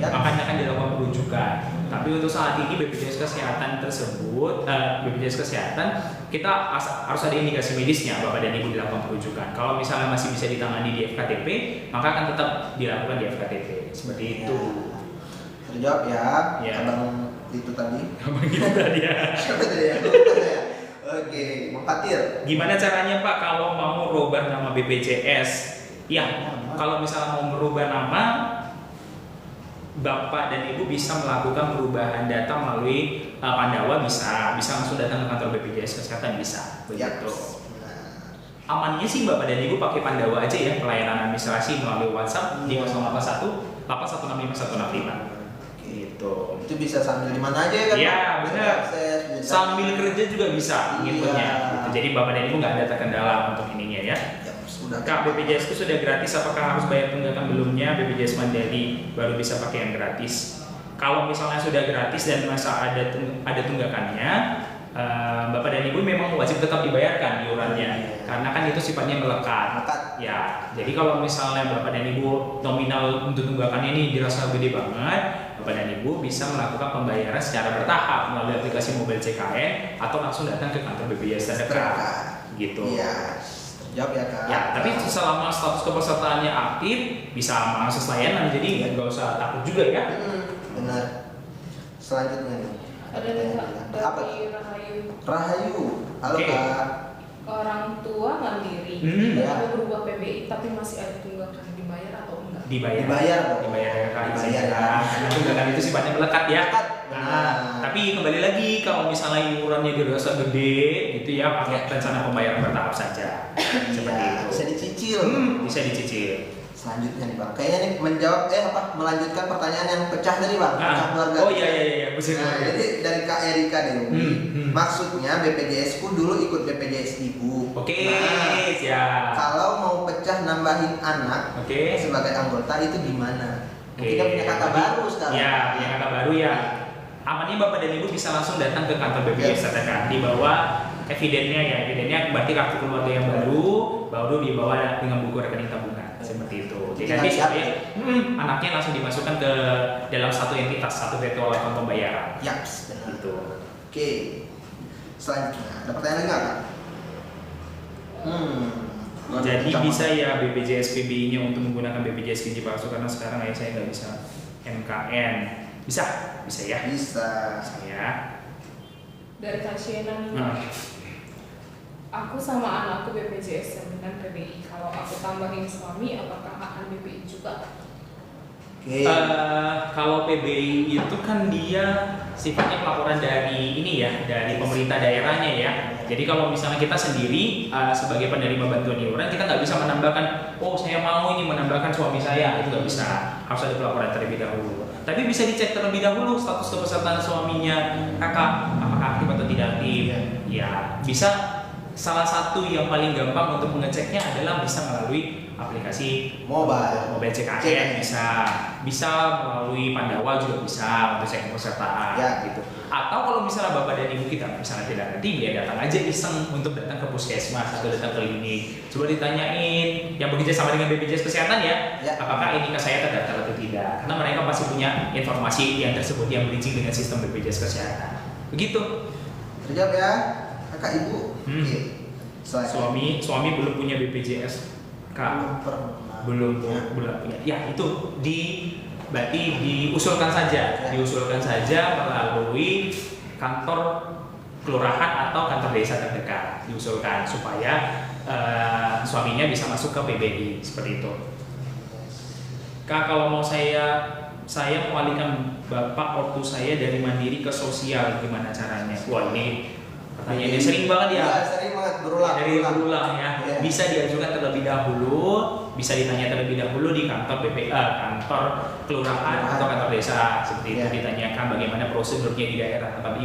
makanya akan dilakukan perujukan. Tapi untuk saat ini BPJS Kesehatan tersebut, BPJS Kesehatan kita harus ada indikasi medisnya Bapak dan Ibu dilakukan perujukan. Kalau misalnya masih bisa ditangani di FKTP, maka akan tetap dilakukan di FKTP. Seperti itu. Terjawab ya, Ya. Abang itu tadi. Abang itu tadi ya. Siapa tadi ya? Lupa saya. Oke, Bang Fatir. Gimana caranya Pak kalau mau merubah nama BPJS? Ya, kalau misalnya mau merubah nama, Bapak dan Ibu bisa melakukan perubahan data melalui Pandawa, bisa langsung datang ke kantor BPJS Kesehatan, bisa begitu. Amannya sih Bapak dan Ibu pakai Pandawa aja ya, pelayanan administrasi melalui WhatsApp di 081 8165165. Gitu. Itu bisa sambil di mana aja ya kan? Iya, Bang? benar. Akses, bisa. Sambil kerja juga bisa ngitungnya. Iya. Gitu. Jadi Bapak dan Ibu nggak ada terkendala untuk ininya ya. Ya, sudah. Kak, BPJS itu sudah gratis, apakah harus bayar tunggakan belumnya? BPJS Mandiri baru bisa pakai yang gratis. Kalau misalnya sudah gratis dan masa ada tunggakannya, Bapak dan Ibu memang wajib tetap dibayarkan iurannya, karena kan itu sifatnya melekat. Ya, jadi kalau misalnya Bapak dan Ibu nominal untuk tunggakannya ini dirasa gede banget, Bapak dan Ibu bisa melakukan pembayaran secara bertahap melalui aplikasi mobile CKN atau langsung datang ke kantor BPJS terdekat. Gitu. Iya. Terjawab ya Kak. Ya, tapi selama status kepesertaannya aktif, bisa mengakses layanan, jadi nggak usah takut juga ya. Benar. Selanjutnya nih. Ada nih Kak Apa? dari Rahayu. Rahayu. Halo Oke. Kak. Orang tua mandiri, Ya. ada berubah PBI tapi masih ada tunggakan, dibayar atau enggak? Dibayar dong. dibayar ya Kak, Dibayar ya. karena tunggakan itu sifatnya melekat ya. Nah, Nah, tapi kembali lagi kalau misalnya iurannya dirasa gede gitu ya, pakai rencana pembayaran bertahap saja. Seperti iya, itu. bisa dicicil. Bisa dicicil. Selanjutnya nih Bang. Kayaknya nih melanjutkan pertanyaan yang pecah tadi Bang. Pecah keluarga. Oh iya, bisa. Nah, jadi dari Kak Erika Dewi, maksudnya BPJS ku dulu ikut BPJS Ibu. Oke, Nah, siap. kalau mau pecah nambahin anak Oke. sebagai anggota itu gimana? Oke. Kita punya kakak baru sekarang. Ya, punya kakak baru ya. Amannya Bapak dan Ibu bisa langsung datang ke kantor BPJS terdekat, dibawa evidennya berarti kartu keluarga yang baru dibawa dengan buku rekening tabungan seperti itu. Jadi nanti supaya anaknya langsung dimasukkan ke dalam satu entitas, satu virtual account pembayaran. Yaps, benar. Gitu. Oke. Selanjutnya, ada pertanyaan lagi nggak Kak? Jadi bisa ya BPJS PBI-nya untuk menggunakan BPJS Gizi Palsu, karena sekarang ayah saya nggak bisa MKN. Bisa ya. Bisa. Saya. Dari Kak Siena nih. Aku sama anakku BPJS jaminan PBI. Kalau aku tambahin suami, apakah akan BPI juga? Oke. Kalau PBI itu kan dia sifatnya pelaporan dari ini ya, dari pemerintah daerahnya ya. Jadi kalau misalnya kita sendiri sebagai penerima bantuan iuran, kita nggak bisa menambahkan, oh saya mau ini menambahkan suami saya, itu nggak bisa. Harus ada pelaporan terlebih dahulu. Tapi bisa dicek terlebih dahulu status kepesertaan suaminya kakak, apakah aktif atau tidak aktif. Ya bisa. Salah satu yang paling gampang untuk mengeceknya adalah bisa melalui aplikasi Mobile CKN bisa melalui Pandawa juga bisa untuk cek kepesertaan gitu. Atau kalau misalnya bapak dan ibu kita misalnya tidak ngerti, ya datang aja iseng untuk datang ke puskesmas atau datang ke klinik. Coba ditanyain yang bekerja sama dengan BPJS Kesehatan ya, apakah ini ke saya terdaftar atau tidak? Karena mereka pasti punya informasi yang tersebut yang bridging dengan sistem BPJS Kesehatan. Begitu. Terjawab ya, kakak ibu. Suami belum punya BPJS. Kak, belum punya. Ya itu berarti diusulkan saja melalui kantor kelurahan atau kantor desa terdekat, diusulkan supaya suaminya bisa masuk ke PBI seperti itu. Kak, kalau mau saya mengalihkan bapak ortu saya dari mandiri ke sosial, gimana caranya? Wah, ini pertanyaannya sering banget ya. Sering banget berulang ya. Bisa diajukan terlebih dahulu, bisa ditanya terlebih dahulu di kantor kantor kelurahan atau kantor desa seperti itu, ditanyakan bagaimana prosedurnya di daerah tempat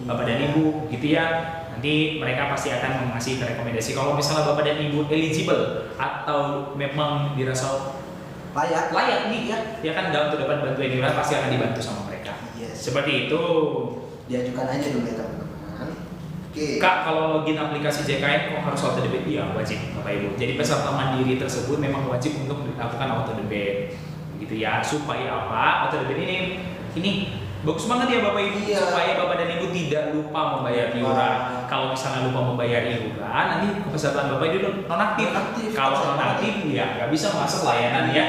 bapak dan ibu gitu ya. Nanti mereka pasti akan mengasih rekomendasi kalau misalnya bapak dan ibu eligible atau memang dirasa layak nih ya kan untuk dapat bantuan iuran, pasti akan dibantu sama mereka. Seperti itu. Diajukan aja dulu ya teman-teman. Kak, kalau login aplikasi JKN kok harus auto debit? Iya, wajib Bapak Ibu. Jadi peserta mandiri tersebut memang wajib untuk dilakukan auto debit. Gitu ya. Supaya apa? Auto debit ini bagus banget ya Bapak Ibu, supaya Bapak dan Ibu tidak lupa membayar iuran. Kalau misalnya lupa membayar iuran, nanti kepesertaan Bapak itu nonaktif. Kalau nonaktif ya nggak bisa masuk layanan ya.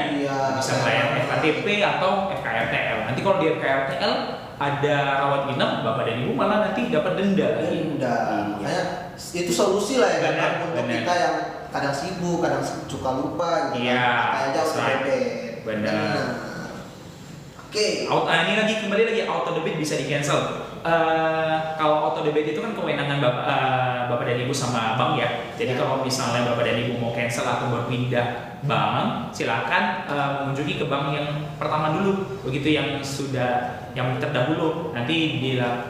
Bisa melayani FKTP atau FKRTL. Nanti kalau di FKRTL ada rawat inap, bapak dan ibu malah nanti dapat denda lagi. Makanya itu solusi lah ya kan untuk kita yang kadang sibuk, kadang suka lupa gitu. Kayak jauh debit. Benar. Oke. Ini lagi kembali lagi auto debit bisa di cancel. Kalau auto debit itu kan kewenangan bapak dan ibu sama bank ya. Jadi kalau misalnya bapak dan ibu mau cancel atau berpindah bank, silakan mengunjungi ke bank yang pertama dulu, begitu yang terdahulu. Nanti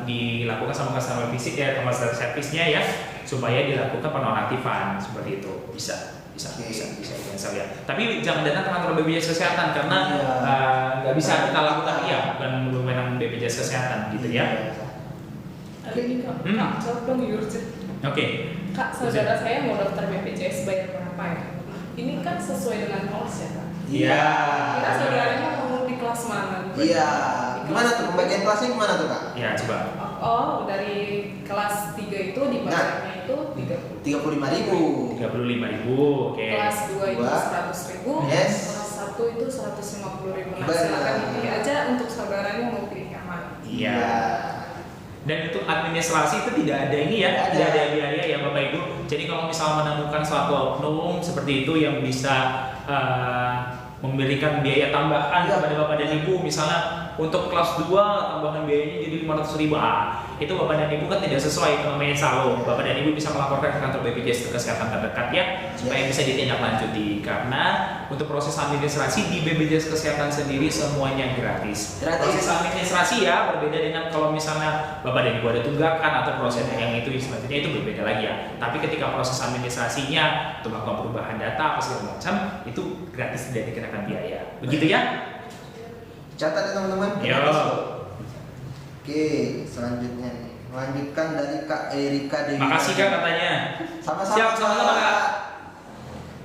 dilakukan sama customer service-nya ya, supaya dilakukan penonaktifan seperti itu. Bisa cancel ya. Tapi jangan datang ke kantor BPJS Kesehatan karena nggak bisa kita lakukan bukan wewenang BPJS Kesehatan gitu ya. Ada nih Kak, jawab dong Yurjit. Oke. Kak, saudara saya mau daftar BPJS bayar berapa ya? Ini kan sesuai dengan kelas ya Kak? Iya. Kira saudaranya mau di kelas mana? Iya. Gimana tuh pembagian kelasnya gimana tuh Kak? Ya coba. Oh, dari kelas 3 itu dibayarnya itu 35.000. 35.000, oke. Kelas 2 itu 100.000. Yes. Kelas 1 itu 150.000. Nah, silakan pilih aja untuk saudaranya mau pilih yang mana. Iya. Dan untuk administrasi itu tidak ada tidak ada biaya ya Bapak Ibu. Jadi kalau misalnya menemukan suatu oknum seperti itu yang bisa memberikan biaya tambahan kepada Bapak dan Ibu, misalnya untuk kelas 2 tambahan biayanya jadi 500.000, itu Bapak dan Ibu kan tidak sesuai, namanya salo. Bapak dan Ibu bisa melaporkan ke kantor BPJS Kesehatan terdekat ya, supaya bisa ditindaklanjuti. Karena untuk proses administrasi di BPJS Kesehatan sendiri semuanya gratis. Proses administrasi ya berbeda dengan kalau misalnya Bapak dan Ibu ada tunggakan atau proses yang itu sebenarnya itu berbeda lagi ya. Tapi ketika proses administrasinya untuk melakukan perubahan data apa segala macam itu gratis, tidak dikenakan biaya. Begitu ya? Catat ya teman-teman. Oke, selanjutnya nih. Melanjutkan dari Kak Erika Dewi. Makasih Kak katanya. Sama-sama Kak.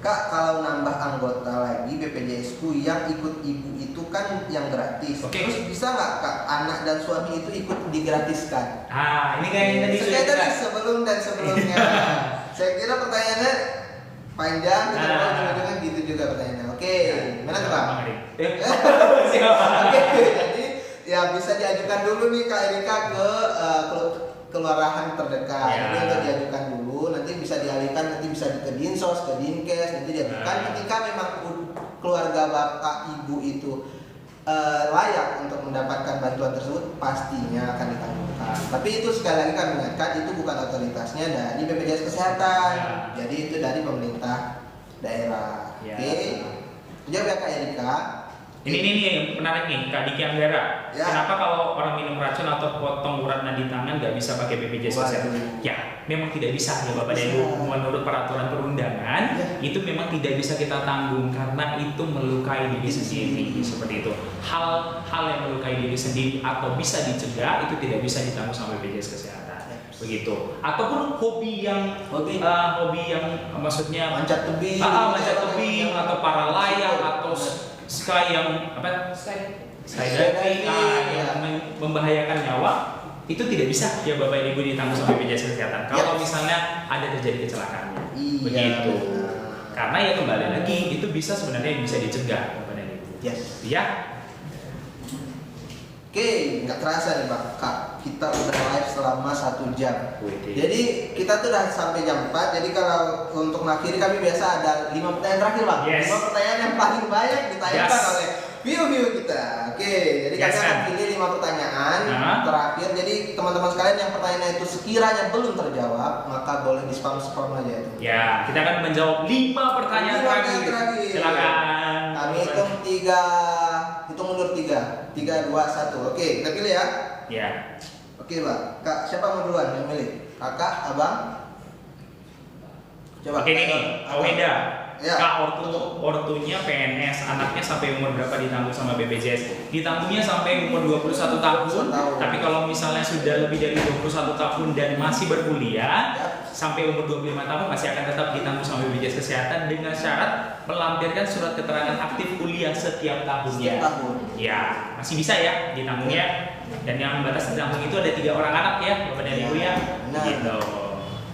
Kak, kalau nambah anggota lagi BPJS ku yang ikut ibu itu kan yang gratis. Terus bisa nggak Kak anak dan suami itu ikut digratiskan? Ini kayaknya tadi sudah sebelum dan sebelumnya. Saya kira pertanyaannya panjang, ujung-ujungnya gitu juga pertanyaannya. Oke, gimana tuh Pak? Oke, jadi ya bisa diajukan dulu nih Kak Erika ke kelurahan terdekat. Jadi untuk diajukan dulu, nanti nanti bisa dialihkan, nanti bisa ke dinsos, ke dinkes, nanti dia kan ketika memang keluarga bapak ibu itu layak untuk mendapatkan bantuan tersebut, pastinya akan ditanggungkan. Tapi itu sekali lagi kami ingatkan, itu bukan otoritasnya dari BPJS Kesehatan, jadi itu dari pemerintah daerah. Oke, jawab ya Kak Erika. Ini yang menarik nih, Kak Diki Anggara. Ya. Kenapa kalau orang minum racun atau potong urat nadi tangan nggak bisa pakai BPJS Kesehatan? Ya, memang tidak bisa ya Bapak dan Ibu. Menurut peraturan perundangan, itu memang tidak bisa kita tanggung karena itu melukai diri sendiri seperti itu. Hal-hal yang melukai diri sendiri atau bisa dicegah itu tidak bisa ditanggung sama BPJS Kesehatan. Begitu. Ataupun hobi yang maksudnya Manjat tebing, atau para layang atau sky yang skydiving yang membahayakan nyawa itu tidak bisa ya Bapak Ibu ditanggung sama BPJS Kesehatan kalau misalnya ada terjadi kecelakaannya. Begitu. Karena ya kembali lagi itu bisa sebenarnya bisa dicegah Bapak dan Ibu. Ya. Oke, nggak terasa nih Kak, kita udah live selama 1 jam. Jadi kita tuh udah sampai jam 4. Jadi kalau untuk mengakhiri kami biasa ada 5 pertanyaan terakhir Bang. 5 pertanyaan yang paling banyak ditanyakan oleh view kita. Oke, jadi kami akan pilih 5 pertanyaan terakhir. Jadi teman-teman sekalian yang pertanyaannya itu sekiranya belum terjawab, maka boleh di spam aja itu. Ya, kita akan menjawab 5 pertanyaan terakhir. Silakan. Kami hitung 3, hitung mundur 3, 3, 2, 1. Oke, kita pilih ya. Ya. Oke, Pak. Kak, siapa mau duluan yang milih? Kakak, abang? Coba. Oke, ini Aweda. Ya. Kak ortunya PNS, anaknya sampai umur berapa ditanggung sama BPJS? Ditanggungnya sampai umur 21 tahun. Tapi kalau misalnya sudah lebih dari 21 tahun dan masih berkuliah, sampai umur 25 tahun masih akan tetap ditanggung sama BPJS Kesehatan dengan syarat melampirkan surat keterangan aktif kuliah setiap tahunnya. Ya, masih bisa ya ditanggungnya. Dan yang batas ditanggung itu ada 3 orang anak ya, Bapak dan Ibu ya. Gitu.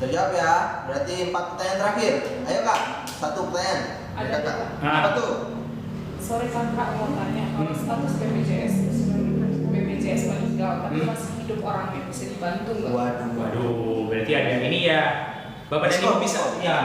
Terjawab ya. Berarti 4 pertanyaan terakhir. Ayo Kak, 1 pertanyaan. Ada Kak. Nah. Apa tuh? Sore kan Kak mau tanya, kalau status BPJS meninggal tapi masih hidup orangnya bisa dibantu nggak? Waduh, berarti ada ini ya. Bapak dan Ibu bisa ya.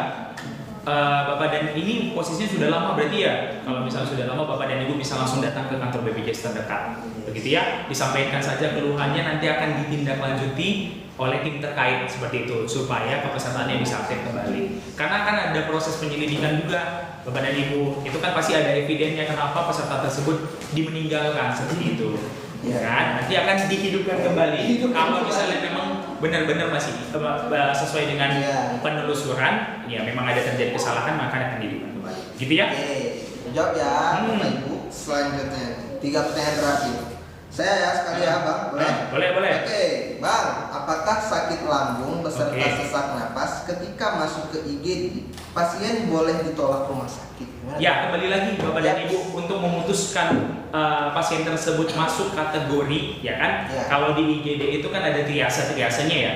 Bapak dan ini posisinya sudah lama berarti ya. Kalau misalnya sudah lama Bapak dan Ibu bisa langsung datang ke kantor BPJS terdekat. Begitu ya. Disampaikan saja keluhannya, nanti akan ditindaklanjuti oleh tim terkait seperti itu supaya kepesertaannya bisa aktif kembali. Karena kan ada proses penyelidikan juga Bapak dan Ibu. Itu kan pasti ada evidennya kenapa peserta tersebut dimeninggalkan seperti itu. Kan nanti akan dihidupkan kembali. Kalau misalnya memang benar-benar masih sesuai dengan penelusuran, ya memang ada terjadi kesalahan maka akan dihidupkan kembali. Gitu ya? Oke, jawab ya Bapak Ibu. Selanjutnya 3 pertanyaan terakhir. Saya ya sekali ya Bang, boleh? Boleh. Oke, Bang, apakah sakit lambung beserta sesak napas ketika masuk ke IGD, pasien boleh ditolak rumah sakit? Ya, kembali lagi Bapak dan Ibu untuk memutuskan pasien tersebut masuk kategori, ya kan? Kalau di IGD itu kan ada triasenya ya.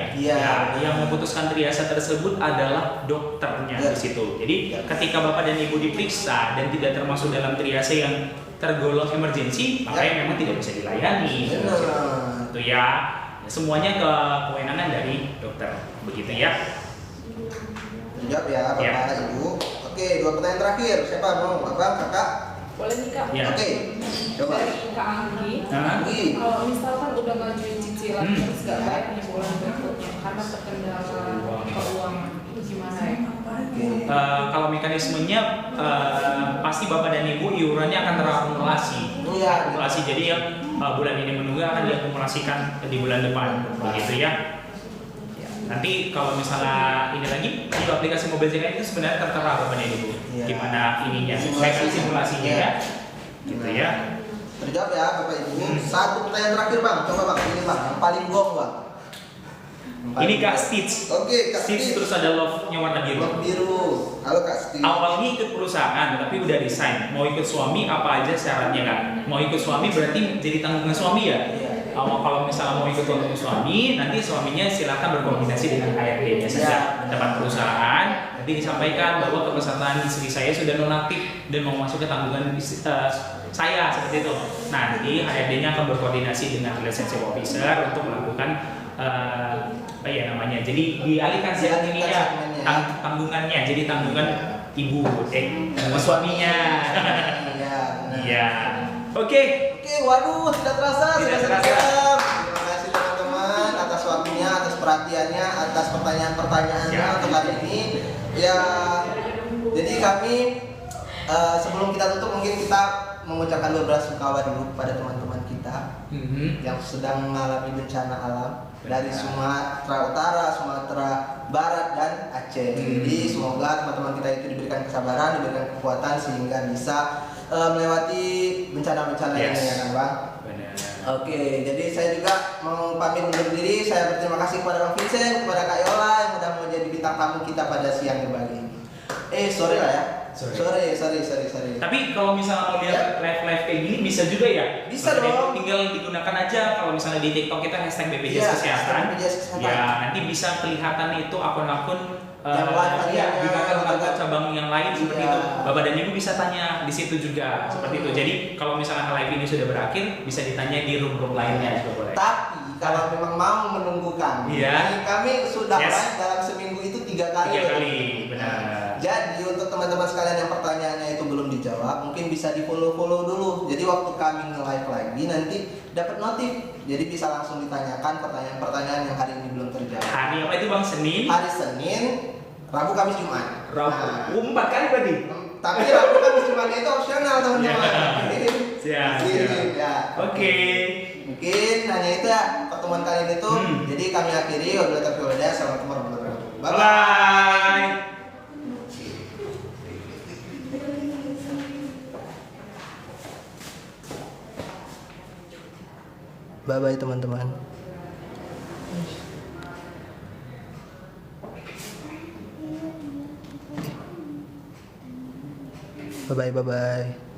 Yang memutuskan triase tersebut adalah dokternya di situ. Jadi ketika Bapak dan Ibu diperiksa dan tidak termasuk dalam triase yang tergolong emergensi, makanya memang tidak bisa dilayani. Itu ya. Semuanya kewenangan dari dokter. Begitu ya. Jawab ya Bapak Ibu. Oke, 2 pertanyaan terakhir. Siapa mau? Abang, Kakak? Boleh nih Kak. Oke. Coba. Dari Kak Anggi. Kalau misalkan udah ngajuin cicilan terus gak bayar nih bulan berikutnya karena terkendala keuangan, itu gimana ya? Kalau mekanismenya pasti Bapak dan Ibu iurannya akan terakumulasi. Akumulasi, jadi yang bulan ini menunggu akan diakumulasikan di bulan depan, begitu ya. Nanti kalau misalnya ini lagi di aplikasi Mobil JKN itu sebenarnya tertera Bapak dan Ibu gimana ininya, simulasinya ya, gitu ya. Terjawab ya Bapak Ibu. 1 pertanyaan terakhir Bang, coba Bang, ini Bang, yang paling gong Bang. Ini Kak Stitch. Oke, Kak Stitch terus ada love-nya warna biru. Love biru. Halo Kak Stitch. Awalnya ikut perusahaan tapi udah resign. Mau ikut suami apa aja syaratnya Kak? Mau ikut suami berarti jadi tanggungan suami ya? Kalau misalnya mau ikut tanggungan suami, nanti suaminya silakan berkoordinasi dengan HRD-nya saja. Tempat perusahaan nanti disampaikan bahwa kepesertaan istri saya sudah nonaktif dan mau masuk ke tanggungan saya seperti itu. Nanti HRD-nya akan berkoordinasi dengan relationship officer untuk melakukan apa ya namanya? Jadi dialihkan segmennya, segmennya. tanggungannya. Jadi tanggungan ibu, tanggungan suaminya. Iya. benar. Iya. Oke. Oke, waduh, tidak terasa, Tidak sudah terasa. sejam. Terima kasih teman-teman atas waktunya, atas perhatiannya, atas pertanyaan-pertanyaannya Siap. untuk hari ini. Ya, jadi kami sebelum kita tutup mungkin kita mengucapkan berbela-sungkawa dulu kepada teman-teman kita yang sedang mengalami bencana alam dari Sumatera Utara, Sumatera Barat dan Aceh. Jadi semoga teman-teman kita itu diberikan kesabaran, diberikan kekuatan sehingga bisa melewati bencana-bencana ini ya kan Bang. Benar. Oke, jadi saya juga mau pamit undur diri. Saya berterima kasih kepada Bang Vincent, kepada Kak Yola yang sudah menjadi bintang tamu kita pada siang kembali ini. Sorry lah ya. Sorry. Tapi kalau misalnya mau lihat live kayak gini bisa juga ya? Bisa Makanya dong. Tinggal digunakan aja kalau misalnya di TikTok kita hashtag BPJS Iya, Kesehatan. hashtag BPJS Kesehatan. Ya nanti bisa kelihatan itu akun-akun Yang lain ya, lainnya, di kantor-kantor atau- cabang yang lain seperti Iya. itu. Bapak dan Ibu bisa tanya di situ juga seperti itu. Jadi kalau misalnya live ini sudah berakhir bisa ditanya di room lainnya juga boleh. Tapi kalau memang mau menunggu kami, Iya. kami sudah Yes. live dalam seminggu itu 3 kali. 3 loh. kali, benar. Jadi untuk teman-teman sekalian yang pertanyaannya itu belum dijawab, mungkin bisa di follow dulu. Jadi waktu kami nge-live lagi nanti dapat notif. Jadi bisa langsung ditanyakan pertanyaan-pertanyaan yang hari ini belum terjawab. Hari apa itu Bang? Senin? Hari Senin, Rabu, Kamis, Jumat. Rabu. Nah, 4 kali berarti? tapi Rabu, Kamis, Jumatnya itu opsional teman-teman. Siap. Ya. Oke. Mungkin hanya itu ya pertemuan kali ini tuh. Hmm. Jadi kami akhiri. Assalamualaikum warahmatullahi wabarakatuh. Bye Bye. bye. Bye teman-teman. Bye bye.